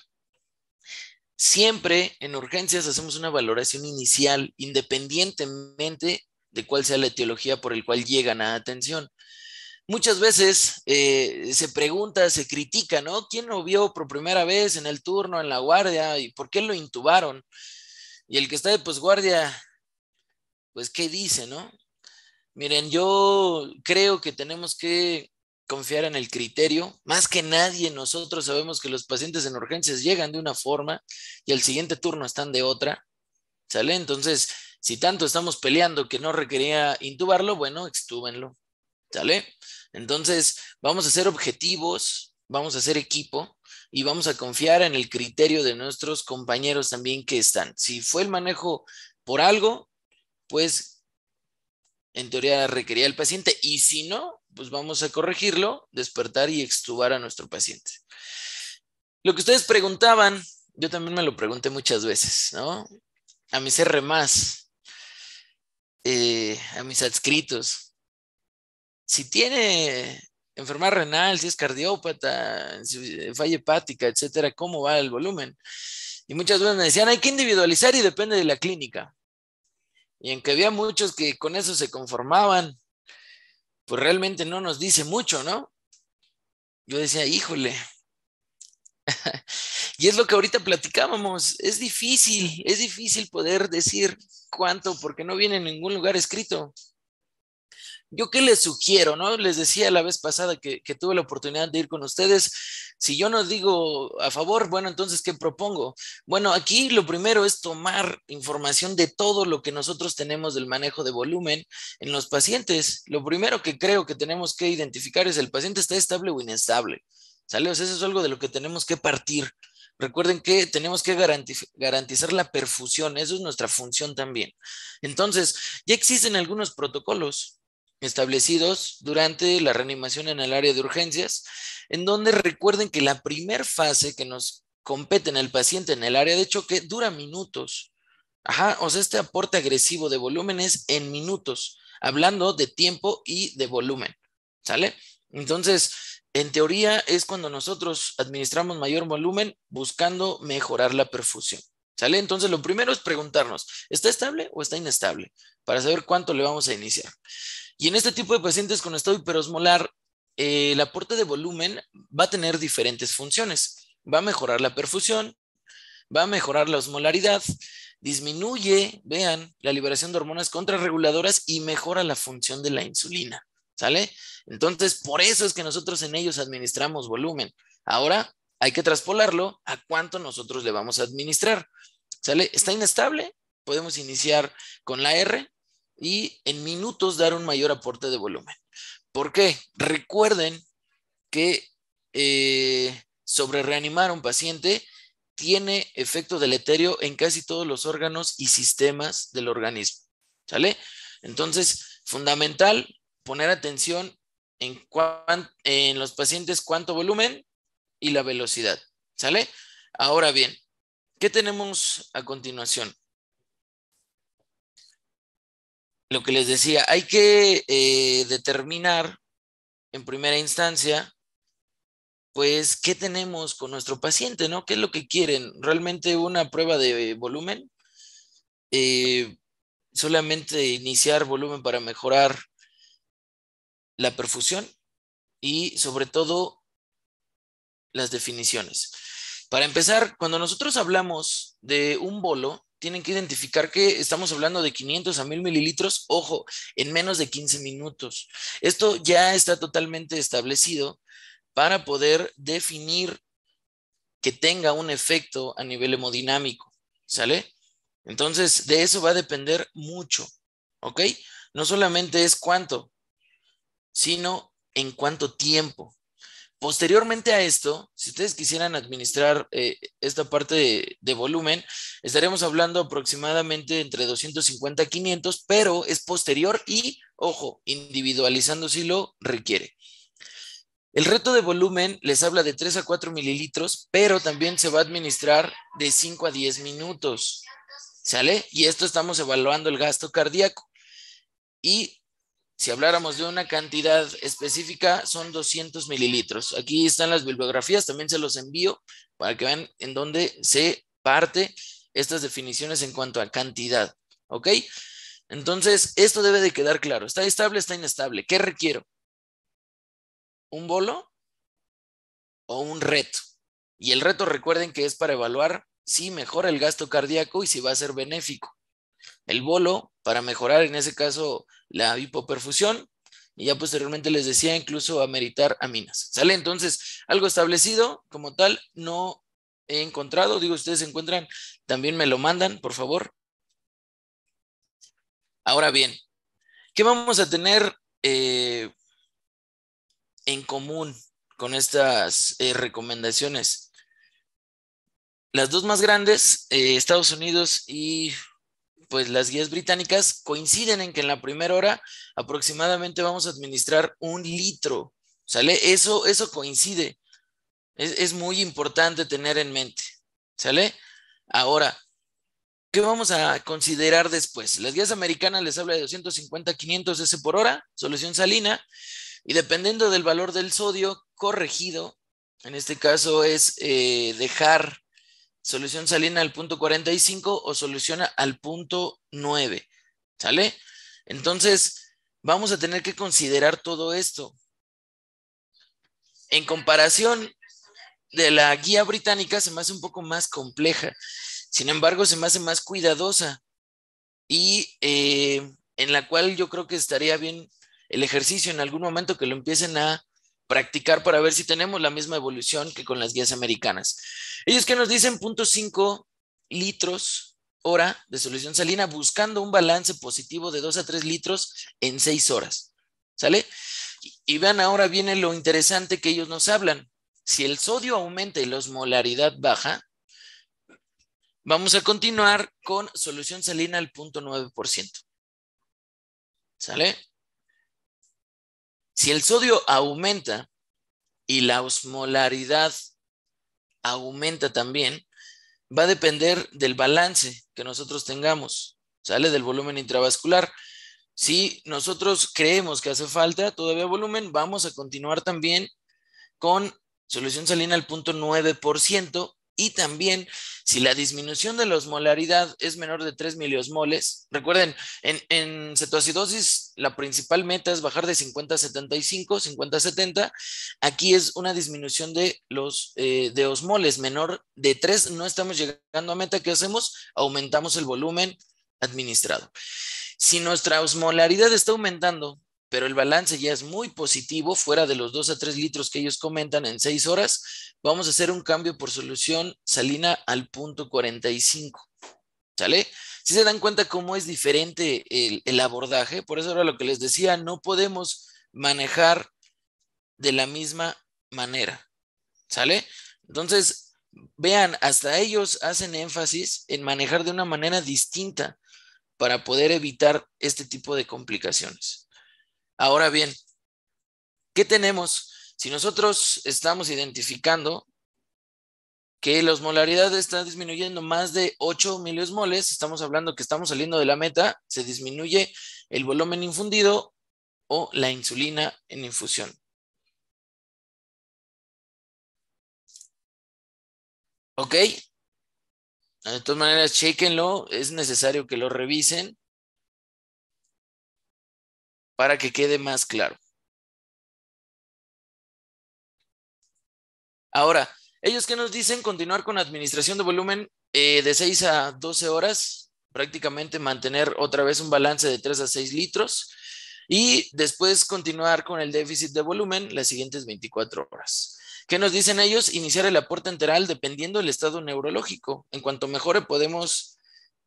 siempre en urgencias hacemos una valoración inicial, independientemente de cuál sea la etiología por el cual llegan a atención. Muchas veces se pregunta, se critica, ¿no? ¿Quién lo vio por primera vez en el turno, en la guardia? ¿Y por qué lo intubaron? Y el que está de posguardia, pues, ¿qué dice, no? Miren, yo creo que tenemos que confiar en el criterio. Más que nadie, nosotros sabemos que los pacientes en urgencias llegan de una forma y al siguiente turno están de otra, ¿sale? Entonces, si tanto estamos peleando que no requería intubarlo, bueno, extúbenlo, ¿sale? Entonces, vamos a ser objetivos, vamos a ser equipo y vamos a confiar en el criterio de nuestros compañeros también que están. Si fue el manejo por algo, pues en teoría requería el paciente y si no, pues vamos a corregirlo, despertar y extubar a nuestro paciente. Lo que ustedes preguntaban, yo también me lo pregunté muchas veces, ¿no? A mis R+, a mis adscritos, si tiene enfermedad renal, si es cardiópata, si falla hepática, etcétera, ¿cómo va el volumen? Y muchas veces me decían, hay que individualizar y depende de la clínica. Y aunque había muchos que con eso se conformaban, pues realmente no nos dice mucho, ¿no? Yo decía, híjole. Y es lo que ahorita platicábamos, es difícil poder decir cuánto porque no viene en ningún lugar escrito. ¿Yo qué les sugiero, no? Les decía la vez pasada que tuve la oportunidad de ir con ustedes. Si yo no digo a favor, bueno, entonces, ¿qué propongo? Bueno, aquí lo primero es tomar información de todo lo que nosotros tenemos del manejo de volumen en los pacientes. Lo primero que creo que tenemos que identificar es el paciente está estable o inestable. ¿Sale? O sea, eso es algo de lo que tenemos que partir. Recuerden que tenemos que garantizar la perfusión, eso es nuestra función también. Entonces, ya existen algunos protocolos establecidos durante la reanimación en el área de urgencias, en donde recuerden que la primer fase que nos compete en el paciente en el área de choque dura minutos. Ajá, o sea, este aporte agresivo de volumen es en minutos, hablando de tiempo y de volumen, ¿sale? Entonces, en teoría es cuando nosotros administramos mayor volumen buscando mejorar la perfusión, ¿sale? Entonces, lo primero es preguntarnos, ¿está estable o está inestable? Para saber cuánto le vamos a iniciar. Y en este tipo de pacientes con estado hiperosmolar, el aporte de volumen va a tener diferentes funciones. Va a mejorar la perfusión, va a mejorar la osmolaridad, disminuye, vean, la liberación de hormonas contrarreguladoras y mejora la función de la insulina, ¿sale? Entonces, por eso es que nosotros en ellos administramos volumen. Ahora hay que traspolarlo a cuánto nosotros le vamos a administrar, ¿sale? ¿Está inestable? Podemos iniciar con la R y en minutos dar un mayor aporte de volumen. ¿Por qué? Recuerden que sobre reanimar a un paciente tiene efecto deleterio en casi todos los órganos y sistemas del organismo, ¿sale? Entonces, fundamental poner atención en los pacientes, cuánto volumen y la velocidad, ¿sale? Ahora bien, ¿qué tenemos a continuación? Lo que les decía, hay que determinar en primera instancia, pues, ¿qué tenemos con nuestro paciente, no? ¿Qué es lo que quieren? ¿Realmente una prueba de volumen? Eh, ¿Solamente iniciar volumen para mejorar la perfusión? Y sobre todo, las definiciones. Para empezar, cuando nosotros hablamos de un bolo, tienen que identificar que estamos hablando de 500 a 1000 mililitros, ojo, en menos de 15 minutos. Esto ya está totalmente establecido para poder definir que tenga un efecto a nivel hemodinámico, ¿sale? Entonces, de eso va a depender mucho, ¿ok? No solamente es cuánto, sino en cuánto tiempo. Posteriormente a esto, si ustedes quisieran administrar esta parte de volumen, estaremos hablando aproximadamente entre 250 a 500, pero es posterior y, ojo, individualizando si lo requiere. El reto de volumen les habla de 3 a 4 mililitros, pero también se va a administrar de 5 a 10 minutos, ¿sale? Y esto estamos evaluando el gasto cardíaco. Y si habláramos de una cantidad específica, son 200 mililitros. Aquí están las bibliografías, también se los envío para que vean en dónde se parte estas definiciones en cuanto a cantidad, ¿ok? Entonces, esto debe de quedar claro. ¿Está estable, está inestable? ¿Qué requiero? ¿Un bolo o un reto? Y el reto, recuerden que es para evaluar si mejora el gasto cardíaco y si va a ser benéfico. El bolo para mejorar en ese caso la hipoperfusión y ya posteriormente les decía incluso ameritar aminas. ¿Sale? Entonces, algo establecido como tal no he encontrado. Digo, ustedes se encuentran, también me lo mandan, por favor. Ahora bien, ¿qué vamos a tener en común con estas recomendaciones? Las dos más grandes, Estados Unidos y pues las guías británicas, coinciden en que en la primera hora aproximadamente vamos a administrar 1 litro, ¿sale? Eso coincide. Es muy importante tener en mente, ¿sale? Ahora, ¿qué vamos a considerar después? Las guías americanas les habla de 250 a 500 s por hora, solución salina, y dependiendo del valor del sodio corregido, en este caso es dejar solución salina al punto 45 o solución al punto 9, ¿sale? Entonces, vamos a tener que considerar todo esto. En comparación de la guía británica, se me hace un poco más compleja. Sin embargo, se me hace más cuidadosa y en la cual yo creo que estaría bien el ejercicio en algún momento que lo empiecen a practicar para ver si tenemos la misma evolución que con las guías americanas. Ellos que nos dicen 0.5 litros hora de solución salina buscando un balance positivo de 2 a 3 litros en 6 horas. ¿Sale? Y vean, ahora viene lo interesante que ellos nos hablan. Si el sodio aumenta y la osmolaridad baja, vamos a continuar con solución salina al 0.9%. ¿Sale? Si el sodio aumenta y la osmolaridad aumenta también, va a depender del balance que nosotros tengamos, ¿sale? Del volumen intravascular. Si nosotros creemos que hace falta todavía volumen, vamos a continuar también con solución salina al 0.9%. Y también, si la disminución de la osmolaridad es menor de 3 miliosmoles, recuerden, en cetoacidosis la principal meta es bajar de 50 a 75, 50 a 70. Aquí es una disminución de osmoles menor de 3. No estamos llegando a meta. ¿Qué hacemos? Aumentamos el volumen administrado. Si nuestra osmolaridad está aumentando, pero el balance ya es muy positivo, fuera de los 2 a 3 litros que ellos comentan en 6 horas, vamos a hacer un cambio por solución salina al 0.45. ¿Sale? Si se dan cuenta cómo es diferente el abordaje, por eso era lo que les decía, no podemos manejar de la misma manera. ¿Sale? Entonces, vean, hasta ellos hacen énfasis en manejar de una manera distinta para poder evitar este tipo de complicaciones. Ahora bien, ¿qué tenemos? Si nosotros estamos identificando que la osmolaridad está disminuyendo más de 8 miliosmoles, estamos hablando que estamos saliendo de la meta, se disminuye el volumen infundido o la insulina en infusión. ¿Ok? De todas maneras, chéquenlo, es necesario que lo revisen para que quede más claro. Ahora, ellos que nos dicen continuar con administración de volumen de 6 a 12 horas, prácticamente mantener otra vez un balance de 3 a 6 litros y después continuar con el déficit de volumen las siguientes 24 horas. ¿Qué nos dicen ellos? Iniciar el aporte enteral dependiendo del estado neurológico. En cuanto mejore podemos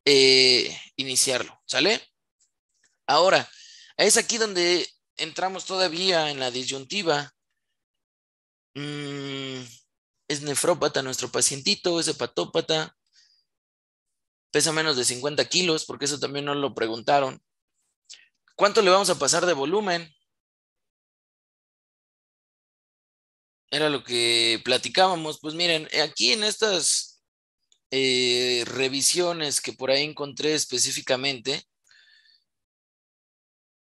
iniciarlo, ¿sale? Ahora, es aquí donde entramos todavía en la disyuntiva. Es nefrópata nuestro pacientito, es hepatópata, pesa menos de 50 kilos, porque eso también nos lo preguntaron. ¿Cuánto le vamos a pasar de volumen? Era lo que platicábamos. Pues miren, aquí en estas revisiones que por ahí encontré específicamente,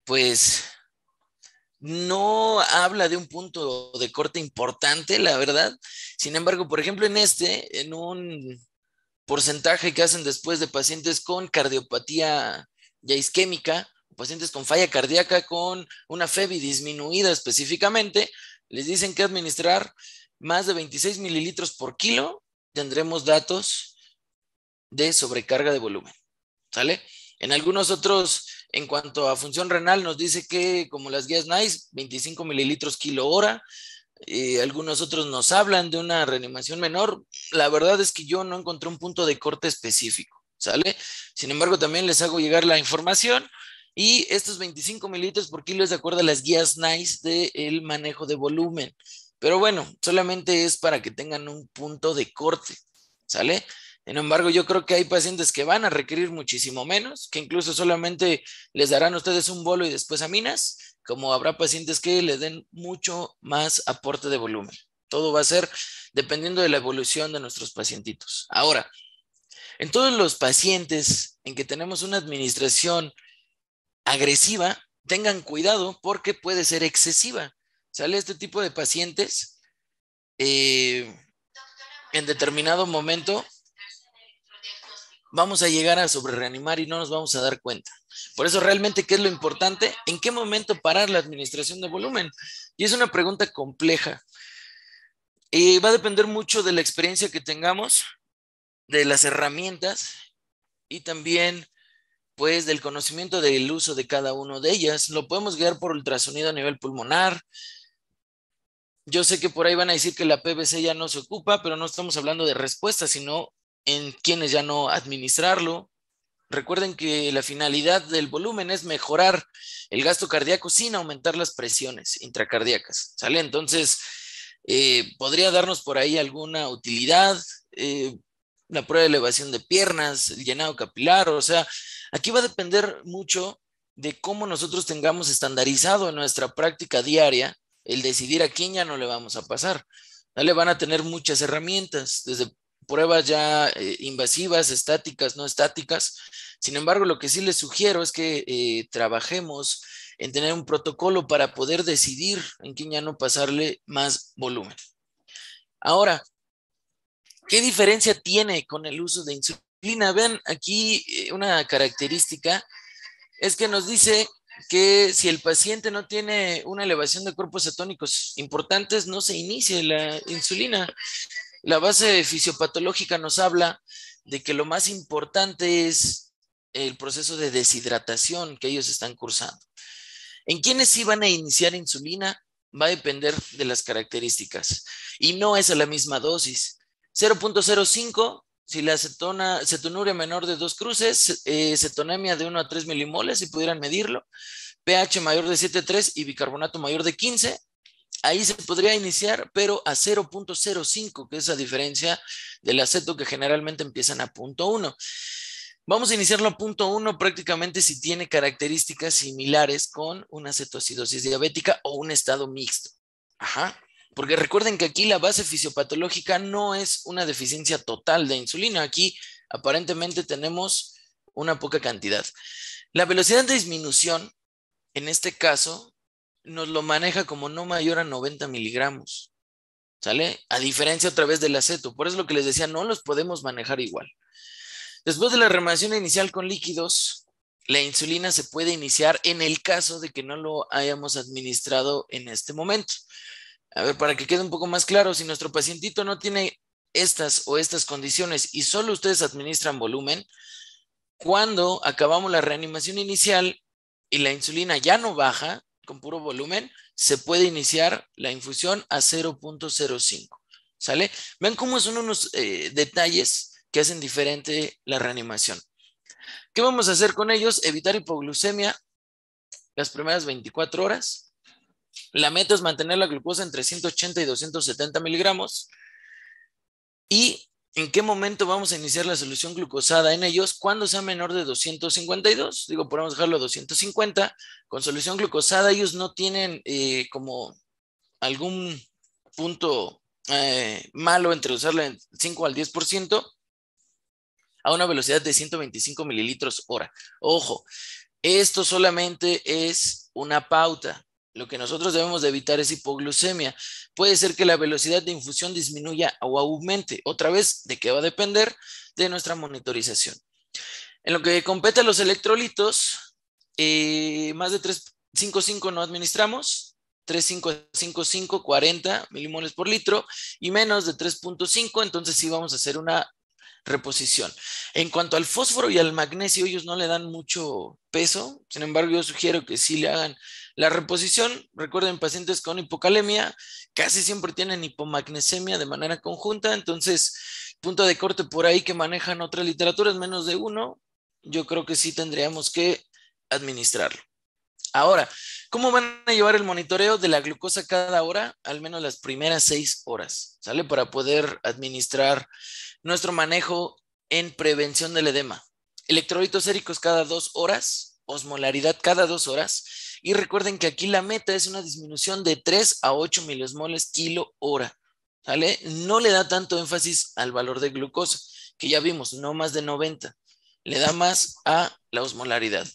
pues no habla de un punto de corte importante, la verdad. Sin embargo, por ejemplo, en un porcentaje que hacen después de pacientes con cardiopatía ya isquémica, pacientes con falla cardíaca con una FEBI disminuida específicamente, les dicen que administrar más de 26 mililitros por kilo, tendremos datos de sobrecarga de volumen, ¿sale? En algunos otros, en cuanto a función renal, nos dice que como las guías NICE, 25 mililitros kilo hora. Algunos otros nos hablan de una reanimación menor. La verdad es que yo no encontré un punto de corte específico, ¿sale? Sin embargo, también les hago llegar la información y estos 25 mililitros por kilo es de acuerdo a las guías NICE del manejo de volumen. Pero bueno, solamente es para que tengan un punto de corte, ¿sale? Sin embargo, yo creo que hay pacientes que van a requerir muchísimo menos, que incluso solamente les darán a ustedes un bolo y después aminas, como habrá pacientes que le den mucho más aporte de volumen. Todo va a ser dependiendo de la evolución de nuestros pacientitos. Ahora, en todos los pacientes en que tenemos una administración agresiva, tengan cuidado porque puede ser excesiva. ¿Sale? Este tipo de pacientes en determinado momento vamos a llegar a sobrereanimar y no nos vamos a dar cuenta. Por eso realmente, ¿qué es lo importante? ¿En qué momento parar la administración de volumen? Y es una pregunta compleja. Va a depender mucho de la experiencia que tengamos, de las herramientas y también pues del conocimiento del uso de cada uno de ellas. Lo podemos guiar por ultrasonido a nivel pulmonar. Yo sé que por ahí van a decir que la PVC ya no se ocupa, pero no estamos hablando de respuesta, sino en quienes ya no administrarlo. Recuerden que la finalidad del volumen es mejorar el gasto cardíaco sin aumentar las presiones intracardíacas, ¿sale? Entonces, podría darnos por ahí alguna utilidad, la prueba de elevación de piernas, el llenado capilar, o sea, aquí va a depender mucho de cómo nosotros tengamos estandarizado en nuestra práctica diaria el decidir a quién ya no le vamos a pasar. ¿Vale? Van a tener muchas herramientas, desde pruebas ya invasivas, estáticas, no estáticas. Sin embargo, lo que sí les sugiero es que trabajemos en tener un protocolo para poder decidir en quién ya no pasarle más volumen. Ahora, ¿qué diferencia tiene con el uso de insulina? Vean aquí una característica, es que nos dice que si el paciente no tiene una elevación de cuerpos cetónicos importantes, no se inicie la insulina. La base fisiopatológica nos habla de que lo más importante es el proceso de deshidratación que ellos están cursando. ¿En quiénes sí van a iniciar insulina? Va a depender de las características y no es a la misma dosis. 0.05, si la cetonuria menor de 2 cruces, cetonemia de 1 a 3 milimoles, si pudieran medirlo, pH mayor de 7.3 y bicarbonato mayor de 15, ahí se podría iniciar, pero a 0.05, que es la diferencia del aceto que generalmente empiezan a 0.1. Vamos a iniciarlo a 0.1 prácticamente si tiene características similares con una cetoacidosis diabética o un estado mixto. Ajá. Porque recuerden que aquí la base fisiopatológica no es una deficiencia total de insulina. Aquí aparentemente tenemos una poca cantidad. La velocidad de disminución, en este caso, nos lo maneja como no mayor a 90 miligramos. ¿Sale? A diferencia otra vez del aceto. Por eso lo que les decía, no los podemos manejar igual. Después de la remasión inicial con líquidos, la insulina se puede iniciar en el caso de que no lo hayamos administrado en este momento. A ver, para que quede un poco más claro, si nuestro pacientito no tiene estas o estas condiciones y solo ustedes administran volumen, cuando acabamos la reanimación inicial y la insulina ya no baja con puro volumen, se puede iniciar la infusión a 0.05. ¿Sale? Ven cómo son unos detalles que hacen diferente la reanimación. ¿Qué vamos a hacer con ellos? Evitar hipoglucemia las primeras 24 horas. La meta es mantener la glucosa entre 180 y 270 miligramos. ¿Y en qué momento vamos a iniciar la solución glucosada en ellos? Cuando sea menor de 252. Digo, podemos dejarlo a 250. Con solución glucosada ellos no tienen como algún punto malo entre usarla en 5 al 10% a una velocidad de 125 mililitros hora. Ojo, esto solamente es una pauta. Lo que nosotros debemos de evitar es hipoglucemia. Puede ser que la velocidad de infusión disminuya o aumente. Otra vez, ¿de qué va a depender? De nuestra monitorización. En lo que compete a los electrolitos, más de 3,55 no administramos. 3,555, 40 milimoles por litro y menos de 3,5, entonces sí vamos a hacer una reposición. En cuanto al fósforo y al magnesio, ellos no le dan mucho peso, sin embargo, yo sugiero que sí le hagan la reposición. Recuerden, pacientes con hipocalemia casi siempre tienen hipomagnesemia de manera conjunta, entonces, punto de corte por ahí que manejan otras literaturas, menos de 1, yo creo que sí tendríamos que administrarlo. Ahora, ¿cómo van a llevar el monitoreo de la glucosa cada hora? Al menos las primeras 6 horas, ¿sale? Para poder administrar nuestro manejo en prevención del edema. Electrolitos séricos cada 2 horas, osmolaridad cada 2 horas. Y recuerden que aquí la meta es una disminución de 3 a 8 miliosmoles kilo hora, ¿sale? No le da tanto énfasis al valor de glucosa, que ya vimos, no más de 90. Le da más a la osmolaridad.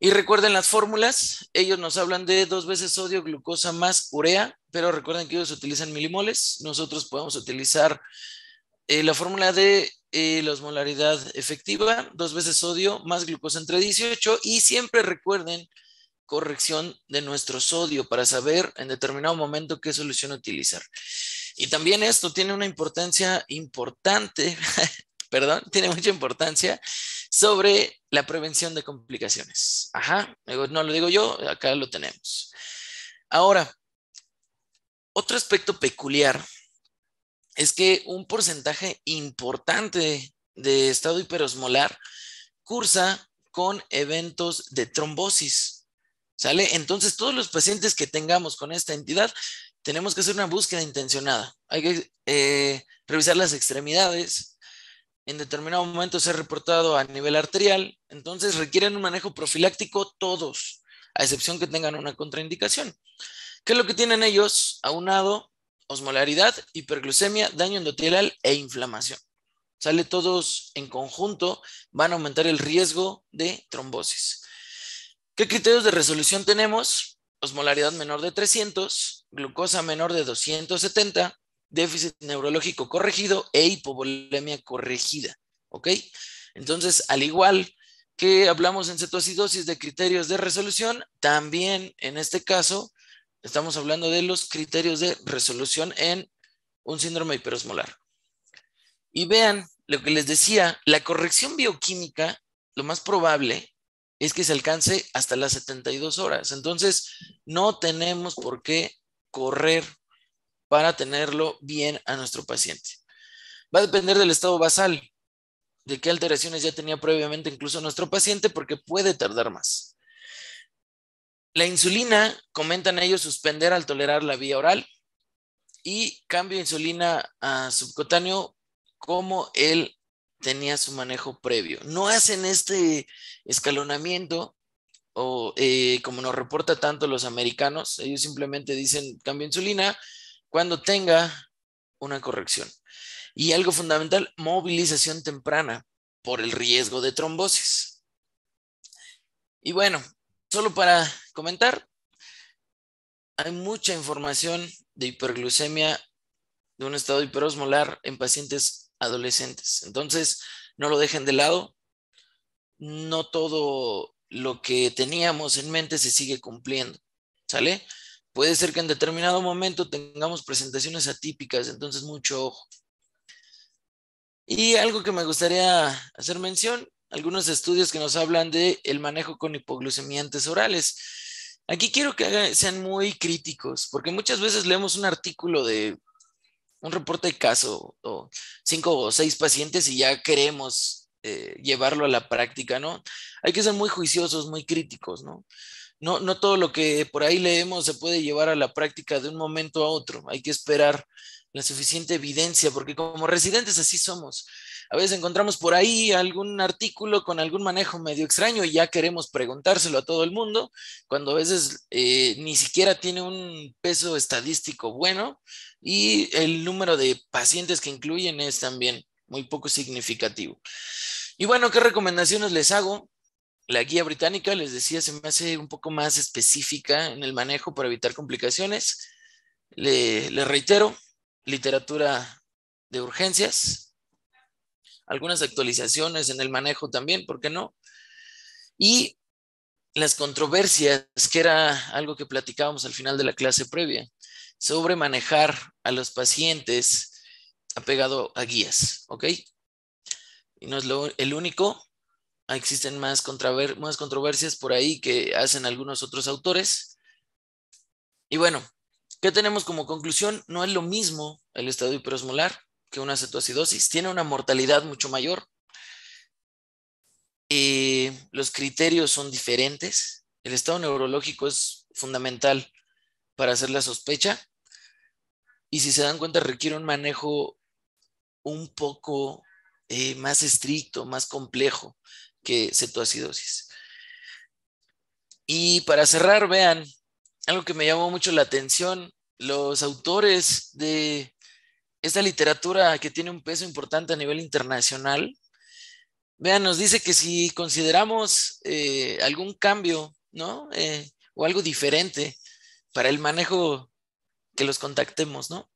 Y recuerden las fórmulas, ellos nos hablan de 2 veces sodio, glucosa más urea, pero recuerden que ellos utilizan milimoles, nosotros podemos utilizar la fórmula de la osmolaridad efectiva, 2 veces sodio más glucosa entre 18 y siempre recuerden corrección de nuestro sodio para saber en determinado momento qué solución utilizar. Y también esto tiene una importancia importante, perdón, tiene mucha importancia sobre la prevención de complicaciones. Ajá, no lo digo yo, acá lo tenemos. Ahora, otro aspecto peculiar es que un porcentaje importante de estado hiperosmolar cursa con eventos de trombosis, ¿sale? Entonces, todos los pacientes que tengamos con esta entidad, tenemos que hacer una búsqueda intencionada. Hay que revisar las extremidades. En determinado momento se ha reportado a nivel arterial, entonces requieren un manejo profiláctico todos, a excepción que tengan una contraindicación. ¿Qué es lo que tienen ellos? Aunado, osmolaridad, hiperglucemia, daño endotelial e inflamación. Sale todos en conjunto, van a aumentar el riesgo de trombosis. ¿Qué criterios de resolución tenemos? Osmolaridad menor de 300, glucosa menor de 270, déficit neurológico corregido e hipovolemia corregida. ¿Ok? Entonces, al igual que hablamos en cetoacidosis de criterios de resolución, también en este caso estamos hablando de los criterios de resolución en un síndrome hiperosmolar. Y vean lo que les decía, la corrección bioquímica, lo más probable es que se alcance hasta las 72 horas. Entonces, no tenemos por qué correr para tenerlo bien a nuestro paciente. Va a depender del estado basal, de qué alteraciones ya tenía previamente incluso nuestro paciente, porque puede tardar más. La insulina, comentan ellos, suspender al tolerar la vía oral y cambio de insulina a subcutáneo como él tenía su manejo previo. No hacen este escalonamiento o como nos reporta tanto los americanos, ellos simplemente dicen cambio de insulina cuando tenga una corrección. Y algo fundamental, movilización temprana por el riesgo de trombosis. Y bueno, solo para comentar, hay mucha información de hiperglucemia, de un estado hiperosmolar en pacientes adolescentes. Entonces, no lo dejen de lado. No todo lo que teníamos en mente se sigue cumpliendo. ¿Sale? Puede ser que en determinado momento tengamos presentaciones atípicas, entonces mucho ojo. Y algo que me gustaría hacer mención, algunos estudios que nos hablan de el manejo con hipoglucemiantes orales. Aquí quiero que sean muy críticos, porque muchas veces leemos un artículo de un reporte de caso o 5 o 6 pacientes y ya queremos llevarlo a la práctica, ¿no? Hay que ser muy juiciosos, muy críticos, ¿no? No todo lo que por ahí leemos se puede llevar a la práctica de un momento a otro. Hay que esperar la suficiente evidencia, porque como residentes así somos. A veces encontramos por ahí algún artículo con algún manejo medio extraño y ya queremos preguntárselo a todo el mundo, cuando a veces ni siquiera tiene un peso estadístico bueno y el número de pacientes que incluyen es también muy poco significativo. Y bueno, ¿qué recomendaciones les hago? La guía británica, les decía, se me hace un poco más específica en el manejo para evitar complicaciones. Le reitero, literatura de urgencias, algunas actualizaciones en el manejo también, ¿por qué no? Y las controversias, que era algo que platicábamos al final de la clase previa, sobre manejar a los pacientes apegado a guías, ¿ok? Y no es el único, existen más controversias por ahí que hacen algunos otros autores. Y bueno, ¿qué tenemos como conclusión? No es lo mismo el estado hiperosmolar que una cetoacidosis. Tiene una mortalidad mucho mayor. Los criterios son diferentes. El estado neurológico es fundamental para hacer la sospecha. Y si se dan cuenta, requiere un manejo un poco más estricto, más complejo que cetoacidosis. Y para cerrar, vean, algo que me llamó mucho la atención, los autores de esta literatura que tiene un peso importante a nivel internacional, vean, nos dice que si consideramos algún cambio, ¿no? O algo diferente para el manejo, que los contactemos, ¿no?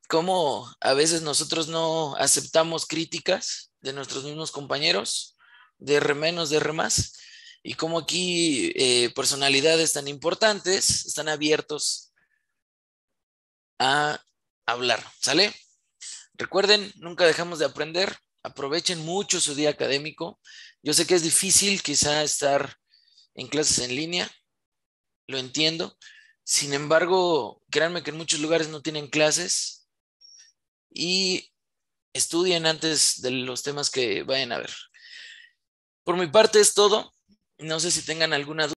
Como a veces nosotros no aceptamos críticas de nuestros mismos compañeros, de R menos, de R más, y como aquí personalidades tan importantes están abiertos a hablar, ¿sale? Recuerden, nunca dejamos de aprender, aprovechen mucho su día académico. Yo sé que es difícil quizá estar en clases en línea, lo entiendo. Sin embargo, créanme que en muchos lugares no tienen clases y estudien antes de los temas que vayan a ver. Por mi parte es todo. No sé si tengan alguna duda.